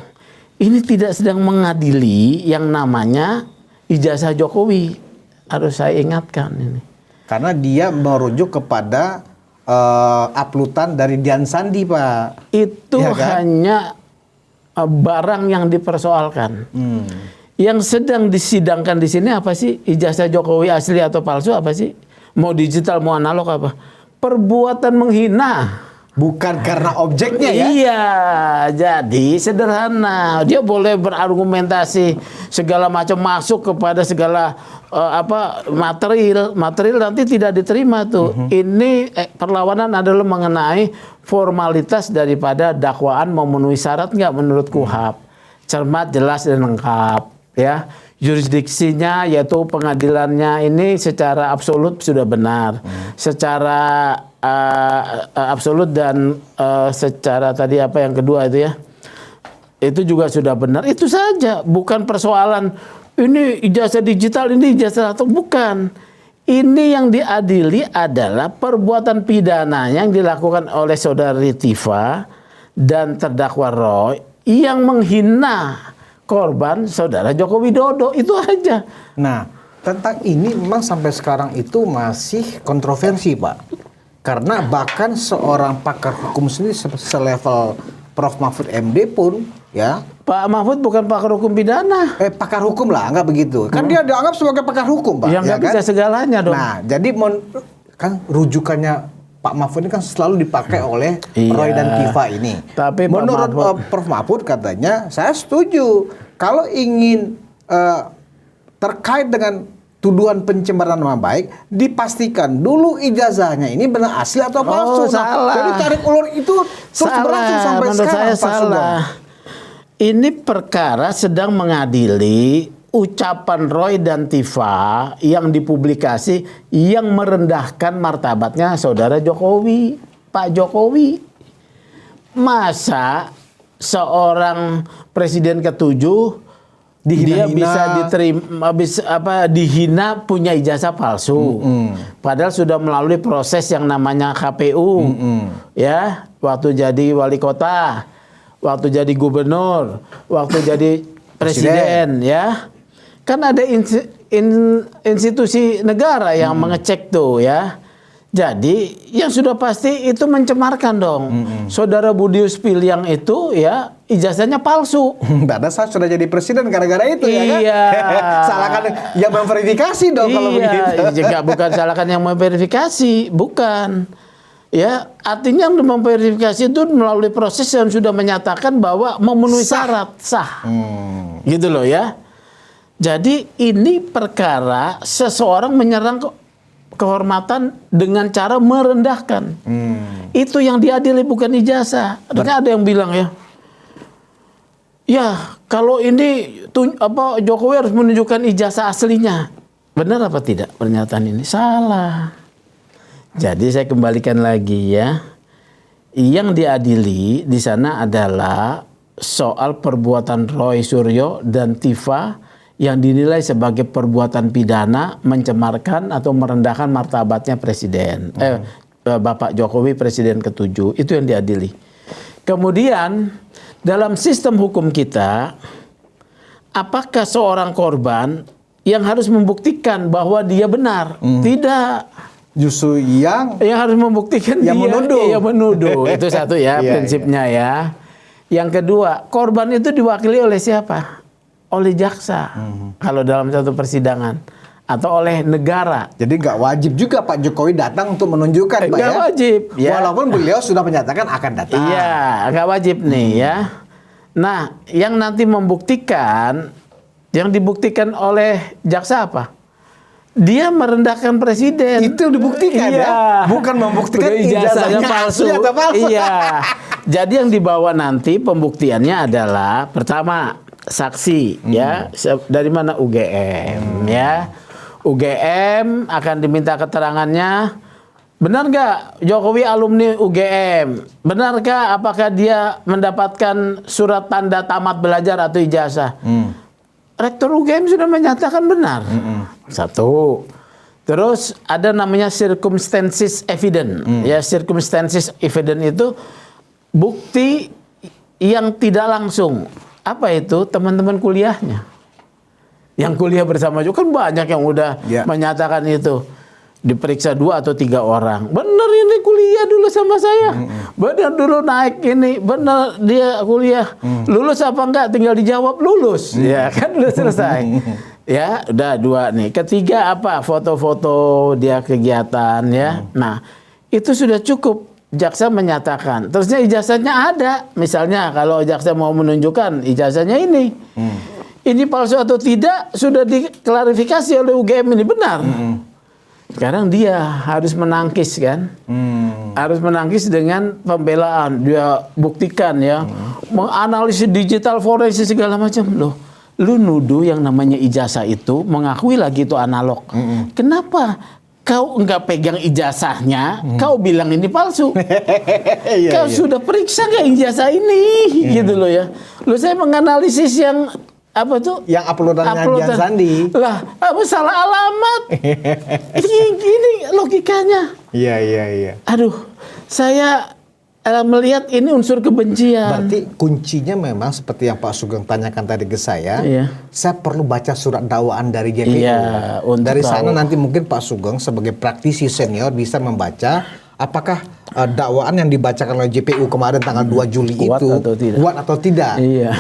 Ini tidak sedang mengadili yang namanya ijazah Jokowi. Harus saya ingatkan ini. Karena dia merujuk kepada uploadan dari Dian Sandi, Pak. Itu Ya kan? hanya barang yang dipersoalkan. Yang sedang disidangkan di sini apa sih? Ijazah Jokowi asli atau palsu apa sih? Mau digital, mau analog apa? Perbuatan menghina. Bukan karena objeknya ya. Iya, jadi sederhana. Dia boleh berargumentasi segala macam, masuk kepada segala material nanti tidak diterima tuh. Ini perlawanan adalah mengenai formalitas daripada dakwaan memenuhi syarat nggak menurut KUHAP. Cermat, jelas dan lengkap, ya. Jurisdiksinya yaitu pengadilannya ini secara absolut sudah benar, secara absolut dan secara tadi apa yang kedua itu ya, itu juga sudah benar. Itu saja, bukan persoalan ini ijazah digital, ini ijazah atau bukan. Ini yang diadili adalah perbuatan pidana yang dilakukan oleh saudari Tifa dan terdakwa Roy yang menghina korban saudara Joko Widodo, itu aja. Nah, tentang ini memang sampai sekarang itu masih kontroversi, Pak. Karena bahkan seorang pakar hukum sendiri selevel Prof. Mahfud MD pun, ya. Pak Mahfud bukan pakar hukum pidana. Pakar hukum lah, nggak begitu. Kan dia dianggap sebagai pakar hukum, Pak. Yang nggak bisa segalanya dong. Nah, jadi kan rujukannya Pak Mahfud ini kan selalu dipakai oleh Roy dan Tifa ini. Tapi menurut Prof. Mahfud katanya, saya setuju kalau ingin terkait dengan tuduhan pencemaran nama baik, dipastikan dulu ijazahnya ini benar asli atau palsu. Salah. Jadi tarik ulur itu terus berlangsung sampai menurut sekarang. saya salah. Ini perkara sedang mengadili ucapan Roy dan Tifa yang dipublikasi yang merendahkan martabatnya saudara Jokowi, Pak Jokowi. Masa seorang presiden ke-7 dia bisa diterima, dihina punya ijazah palsu, padahal sudah melalui proses yang namanya KPU, ya, waktu jadi wali kota, waktu jadi gubernur, waktu jadi presiden, ya. Kan ada institusi negara yang mengecek tuh, ya. Jadi yang sudah pasti itu mencemarkan dong. Saudara Budius Piliang itu ya ijazahnya palsu. Padahal saya sudah jadi presiden gara-gara itu, ya kan? Iya. Salahkan yang memverifikasi dong kalau begitu. Iya, bukan salahkan yang memverifikasi, bukan. Ya, artinya yang memverifikasi itu melalui proses yang sudah menyatakan bahwa memenuhi syarat sah. Gitu loh ya. Jadi ini perkara seseorang menyerang kehormatan dengan cara merendahkan. Itu yang diadili, bukan ijazah. Ada yang bilang ya kalau ini Jokowi harus menunjukkan ijazah aslinya. Benar apa tidak pernyataan ini? Salah. Jadi saya kembalikan lagi ya. Yang diadili di sana adalah soal perbuatan Roy Suryo dan Tifa yang dinilai sebagai perbuatan pidana mencemarkan atau merendahkan martabatnya presiden. Bapak Jokowi presiden ke-7, itu yang diadili. Kemudian dalam sistem hukum kita, apakah seorang korban yang harus membuktikan bahwa dia benar? Tidak. Justru yang harus membuktikan yang dia menuduh. Itu satu ya prinsipnya ya. Yang kedua, korban itu diwakili oleh siapa? Oleh jaksa, kalau dalam satu persidangan, atau oleh negara. Jadi nggak wajib juga Pak Jokowi datang untuk menunjukkan, Pak, nggak ya? wajib. Ya. Walaupun beliau sudah menyatakan akan datang. Iya, nggak wajib nih ya. Nah, yang nanti membuktikan, yang dibuktikan oleh jaksa apa? Dia merendahkan presiden. Itu dibuktikan ya, bukan membuktikan ijazahnya palsu atau palsu. Iya. Jadi yang dibawa nanti pembuktiannya adalah pertama saksi, ya, dari mana UGM, ya. UGM akan diminta keterangannya. Benar nggak Jokowi alumni UGM? Benarkah apakah dia mendapatkan surat tanda tamat belajar atau ijazah? Rektor UGM sudah menyatakan benar. Satu. Terus ada namanya circumstances evidence. Ya, circumstances evidence itu bukti yang tidak langsung. Apa itu? Teman-teman kuliahnya. Yang kuliah bersama juga kan banyak yang udah menyatakan itu. diperiksa 2 atau 3 orang. Bener ini kuliah dulu sama saya. Bener dulu naik ini. Bener dia kuliah. Lulus apa enggak? Tinggal dijawab lulus. Ya kan udah selesai. Ya udah 2 nih. Ketiga apa? Foto-foto dia kegiatan ya. Nah itu sudah cukup. Jaksa menyatakan. Terusnya ijazahnya ada. Misalnya kalau jaksa mau menunjukkan ijazahnya ini. Ini palsu atau tidak sudah diklarifikasi oleh UGM ini benar. Sekarang dia harus menangkis kan, harus menangkis dengan pembelaan. Dia buktikan ya, menganalisis digital forensik segala macam. Loh, lu nuduh yang namanya ijazah itu, mengakui lagi itu analog. Kenapa kau enggak pegang ijazahnya, kau bilang ini palsu? Kau sudah periksa nggak ijazah ini? Gitu loh ya. Loh saya menganalisis yang apa tuh? Yang uploadannya Dian Sandi. Lah, apa salah alamat? Ini logikanya. Iya. Aduh, saya melihat ini unsur kebencian. Berarti kuncinya memang seperti yang Pak Sugeng tanyakan tadi ke saya. Iya. Saya perlu baca surat dakwaan dari JPU. Iya, untuk dari sana tahu. nanti mungkin Pak Sugeng sebagai praktisi senior bisa membaca apakah dakwaan yang dibacakan oleh JPU kemarin tanggal 2 Juli Kuat itu atau tidak? kuat atau tidak. Iya.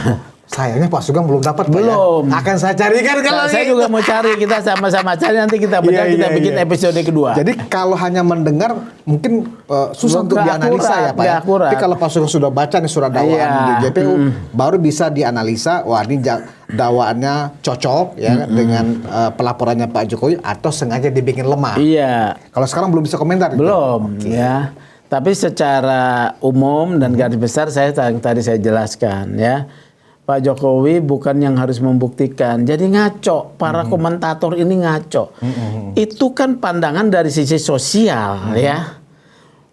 Sayangnya Pak Sugeng belum dapat Pak, Belum. ya. Akan saya carikan kalau Saya juga mau cari, kita sama-sama cari, nanti kita bedah, kita bikin episode kedua. Jadi kalau hanya mendengar mungkin susah untuk Nggak dianalisa akurat, ya Pak. nggak akurat. Tapi kalau Pak Sugeng sudah baca nih surat dakwaan di JPU, baru bisa dianalisa. Wah ini dakwaannya cocok ya dengan pelaporannya Pak Jokowi atau sengaja dibikin lemah. Iya. Kalau sekarang belum bisa komentar. Belum ya. Tapi secara umum dan garis besar tadi saya jelaskan ya. Pak Jokowi bukan yang harus membuktikan. Jadi ngaco, para komentator ini ngaco. Itu kan pandangan dari sisi sosial ya.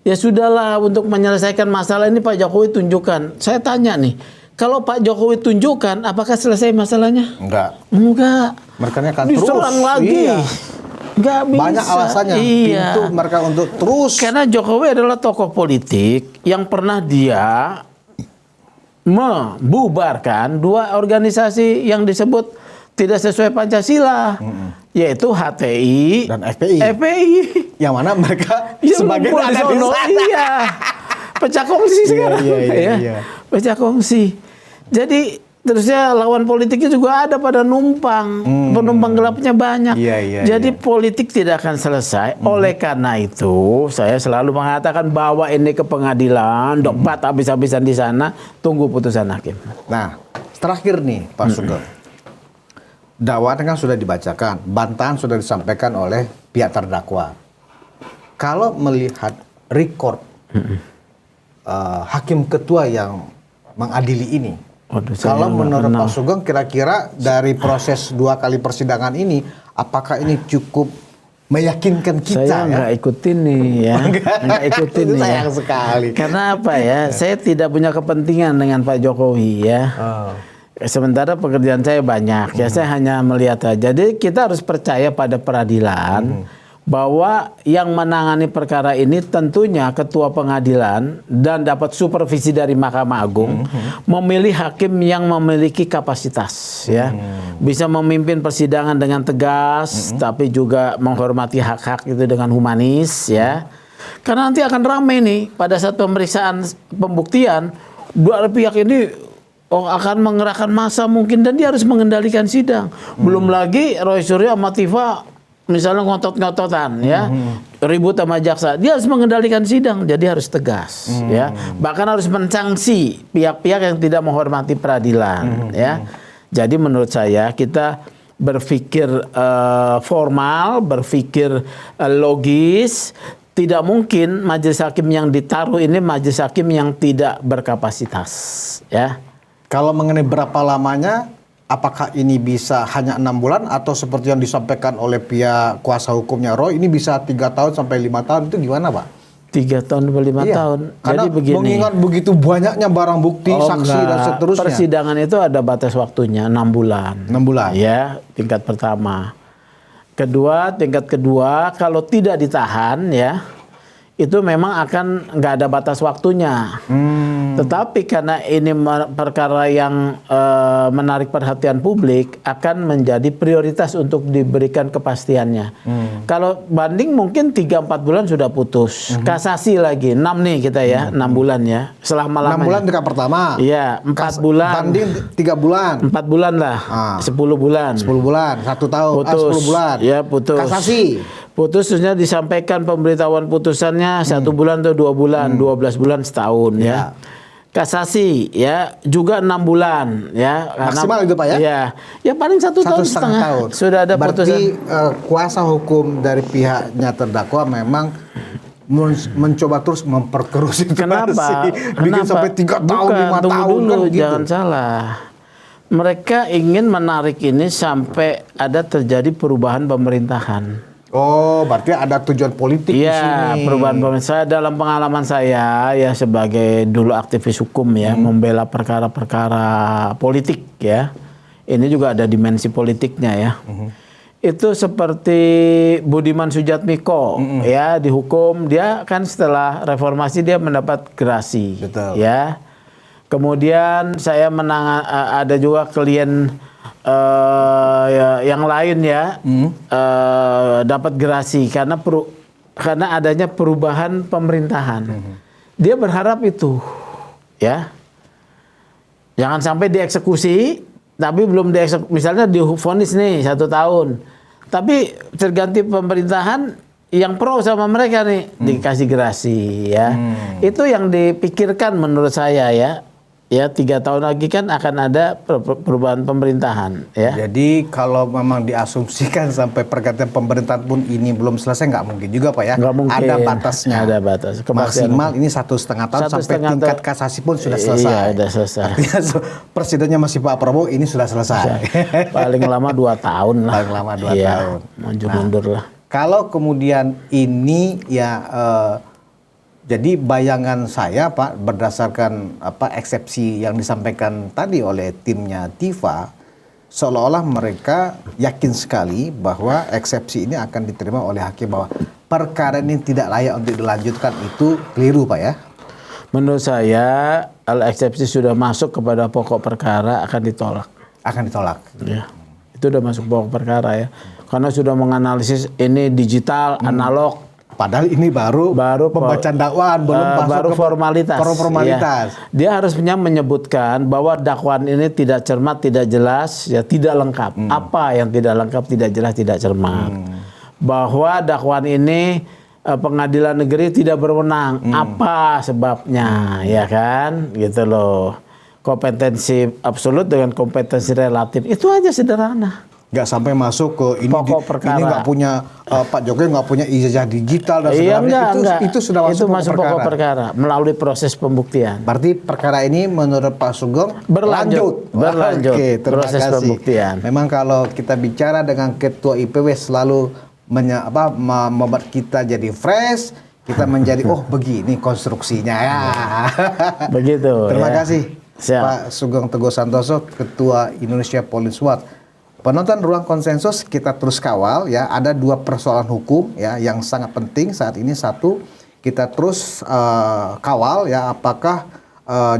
Ya sudahlah, untuk menyelesaikan masalah ini Pak Jokowi tunjukkan. Saya tanya nih, kalau Pak Jokowi tunjukkan, apakah selesai masalahnya? Enggak. Mereka akan diserang terus. lagi. Iya. Nggak bisa. Banyak alasannya. Iya. Pintu mereka untuk terus. Karena Jokowi adalah tokoh politik yang pernah dia membubarkan 2 organisasi yang disebut tidak sesuai Pancasila, yaitu HTI dan FPI. Yang mana mereka sebagian ada di sana. Iya. Pecah kongsi sekarang. Iya. Pecah kongsi. Jadi terusnya lawan politiknya juga ada pada numpang. Penumpang gelapnya banyak. Jadi politik tidak akan selesai. Oleh karena itu, saya selalu mengatakan bawa ini ke pengadilan, debat habis-habisan di sana, tunggu putusan hakim. Nah, terakhir nih Pak Sugeng. Dakwaan kan sudah dibacakan, bantahan sudah disampaikan oleh pihak terdakwa. Kalau melihat record hakim ketua yang mengadili ini, kalau menurut Pak Sugeng kira-kira dari proses 2 kali persidangan ini, apakah ini cukup meyakinkan kita? Saya nggak ikutin nih ya, nggak ikutin nih. Sayang sekali. Karena apa ya? Saya tidak punya kepentingan dengan Pak Jokowi ya. Sementara pekerjaan saya banyak ya, saya hanya melihat aja. Jadi kita harus percaya pada peradilan. Bahwa yang menangani perkara ini tentunya ketua pengadilan dan dapat supervisi dari Mahkamah Agung memilih hakim yang memiliki kapasitas ya, bisa memimpin persidangan dengan tegas tapi juga menghormati hak-hak itu dengan humanis ya, karena nanti akan ramai nih pada saat pemeriksaan pembuktian 2 pihak ini akan mengerahkan massa mungkin dan dia harus mengendalikan sidang. Belum lagi Roy Suryo sama Tifa misalnya ngotot-ngototan ya, ribut sama jaksa, dia harus mengendalikan sidang, jadi harus tegas ya, bahkan harus mensanksi pihak-pihak yang tidak menghormati peradilan ya. Jadi menurut saya kita berpikir formal, berpikir logis. Tidak mungkin majelis hakim yang ditaruh ini majelis hakim yang tidak berkapasitas ya. Kalau mengenai berapa lamanya, apakah ini bisa hanya 6 bulan atau seperti yang disampaikan oleh pihak kuasa hukumnya Roy, ini bisa 3 tahun sampai 5 tahun, itu gimana Pak? 3 tahun atau 5 tahun. Karena jadi begini. Mengingat begitu banyaknya barang bukti, saksi dan seterusnya. Persidangan itu ada batas waktunya 6 bulan. 6 bulan. Ya, tingkat pertama. Tingkat kedua, kalau tidak ditahan ya, itu memang akan nggak ada batas waktunya. Tetapi karena ini perkara yang menarik perhatian publik, akan menjadi prioritas untuk diberikan kepastiannya. Kalau banding mungkin 3-4 bulan sudah putus. Kasasi lagi 6 nih kita ya, 6 bulan ya. Selama 6 bulan tingkat pertama. Iya, 4 bulan. Banding 3 bulan. 4 bulan lah. 10 bulan. 10 bulan, 1 tahun, Putus. 10 bulan. Ya, putus. Kasasi. Putusnya disampaikan pemberitahuan putusannya 1 bulan atau 2 bulan, 12 bulan, setahun ya. Kasasi ya juga 6 bulan ya. Maksimal itu Pak ya? Ya paling 1 tahun setengah. Tahun. Sudah ada berarti putusan. Kuasa hukum dari pihaknya terdakwa memang mencoba terus memperkeruh situasi. Bikin sampai 3 tahun, 5 tahun dulu, kan gitu. Jangan salah. Mereka ingin menarik ini sampai ada terjadi perubahan pemerintahan. Oh, berarti ada tujuan politik di Iya, sini. perubahan pemerintah. Dalam pengalaman saya ya sebagai dulu aktivis hukum ya, membela perkara-perkara politik ya. Ini juga ada dimensi politiknya ya. Itu seperti Budiman Sujatmiko ya, dihukum, dia kan setelah reformasi dia mendapat gerasi. Betul. Ya. Kemudian saya ada juga klien yang lain ya, dapat gerasi karena adanya perubahan pemerintahan. Dia berharap itu ya, jangan sampai dieksekusi tapi belum dieksekusi, misalnya divonis nih 1 tahun tapi terganti pemerintahan yang pro sama mereka nih, dikasih gerasi ya. Itu yang dipikirkan menurut saya ya. Ya 3 tahun lagi kan akan ada perubahan pemerintahan ya. Jadi kalau memang diasumsikan sampai pergantian pemerintahan pun ini belum selesai, nggak mungkin juga Pak ya? Nggak mungkin. Ada batasnya. Ada batas. Maksimal ini 1,5 tahun sampai tingkat kasasi pun sudah selesai. Iya, sudah selesai. Artinya presidennya masih Pak Prabowo, ini sudah selesai. Paling lama 2 tahun lah. Paling lama 2 tahun. Maju mundur lah. Kalau kemudian ini ya jadi bayangan saya Pak, berdasarkan eksepsi yang disampaikan tadi oleh timnya Tifa, seolah-olah mereka yakin sekali bahwa eksepsi ini akan diterima oleh hakim bahwa perkara ini tidak layak untuk dilanjutkan. Itu keliru Pak ya? Menurut saya kalau eksepsi sudah masuk kepada pokok perkara akan ditolak. Akan ditolak. Ya. Itu sudah masuk pokok perkara ya. Karena sudah menganalisis ini digital, analog. Padahal ini baru pembacaan dakwaan, belum masuk baru ke formalitas. formalitas. Ya. Dia harusnya menyebutkan bahwa dakwaan ini tidak cermat, tidak jelas, ya tidak lengkap. Apa yang tidak lengkap, tidak jelas, tidak cermat. Bahwa dakwaan ini pengadilan negeri tidak berwenang. Apa sebabnya, ya kan? Gitu loh. Kompetensi absolut dengan kompetensi relatif. Itu aja sederhana. Nggak sampai masuk ke ini, Pokok perkara. ini nggak punya Pak Jokowi nggak punya ijazah digital dan Iya, sebagainya. Itu sudah masuk pokok perkara melalui proses pembuktian. Berarti perkara ini menurut Pak Sugeng Berlanjut. Oke, terima proses kasih. pembuktian. Memang kalau kita bicara dengan ketua IPW selalu membuat kita jadi fresh, kita menjadi begini konstruksinya ya. Begitu. Terima ya. kasih Siap. Pak Sugeng Teguh Santoso, Ketua Indonesia Police Watch. Penonton Ruang Konsensus, kita terus kawal ya. Ada 2 persoalan hukum ya yang sangat penting saat ini. 1, kita terus kawal ya apakah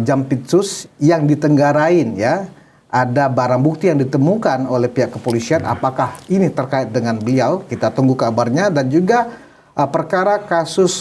Jampitsus yang ditenggarain ya, ada barang bukti yang ditemukan oleh pihak kepolisian, apakah ini terkait dengan beliau? Kita tunggu kabarnya. Dan juga perkara kasus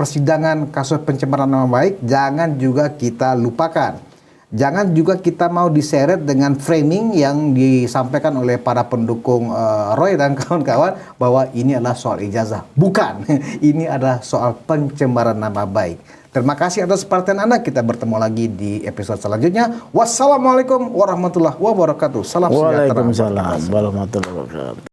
persidangan kasus pencemaran nama baik jangan juga kita lupakan. Jangan juga kita mau diseret dengan framing yang disampaikan oleh para pendukung Roy dan kawan-kawan bahwa ini adalah soal ijazah. Bukan, ini adalah soal pencemaran nama baik. Terima kasih atas perhatian Anda. Kita bertemu lagi di episode selanjutnya. Wassalamualaikum warahmatullahi wabarakatuh. Salam sejahtera. Waalaikumsalam warahmatullahi wabarakatuh.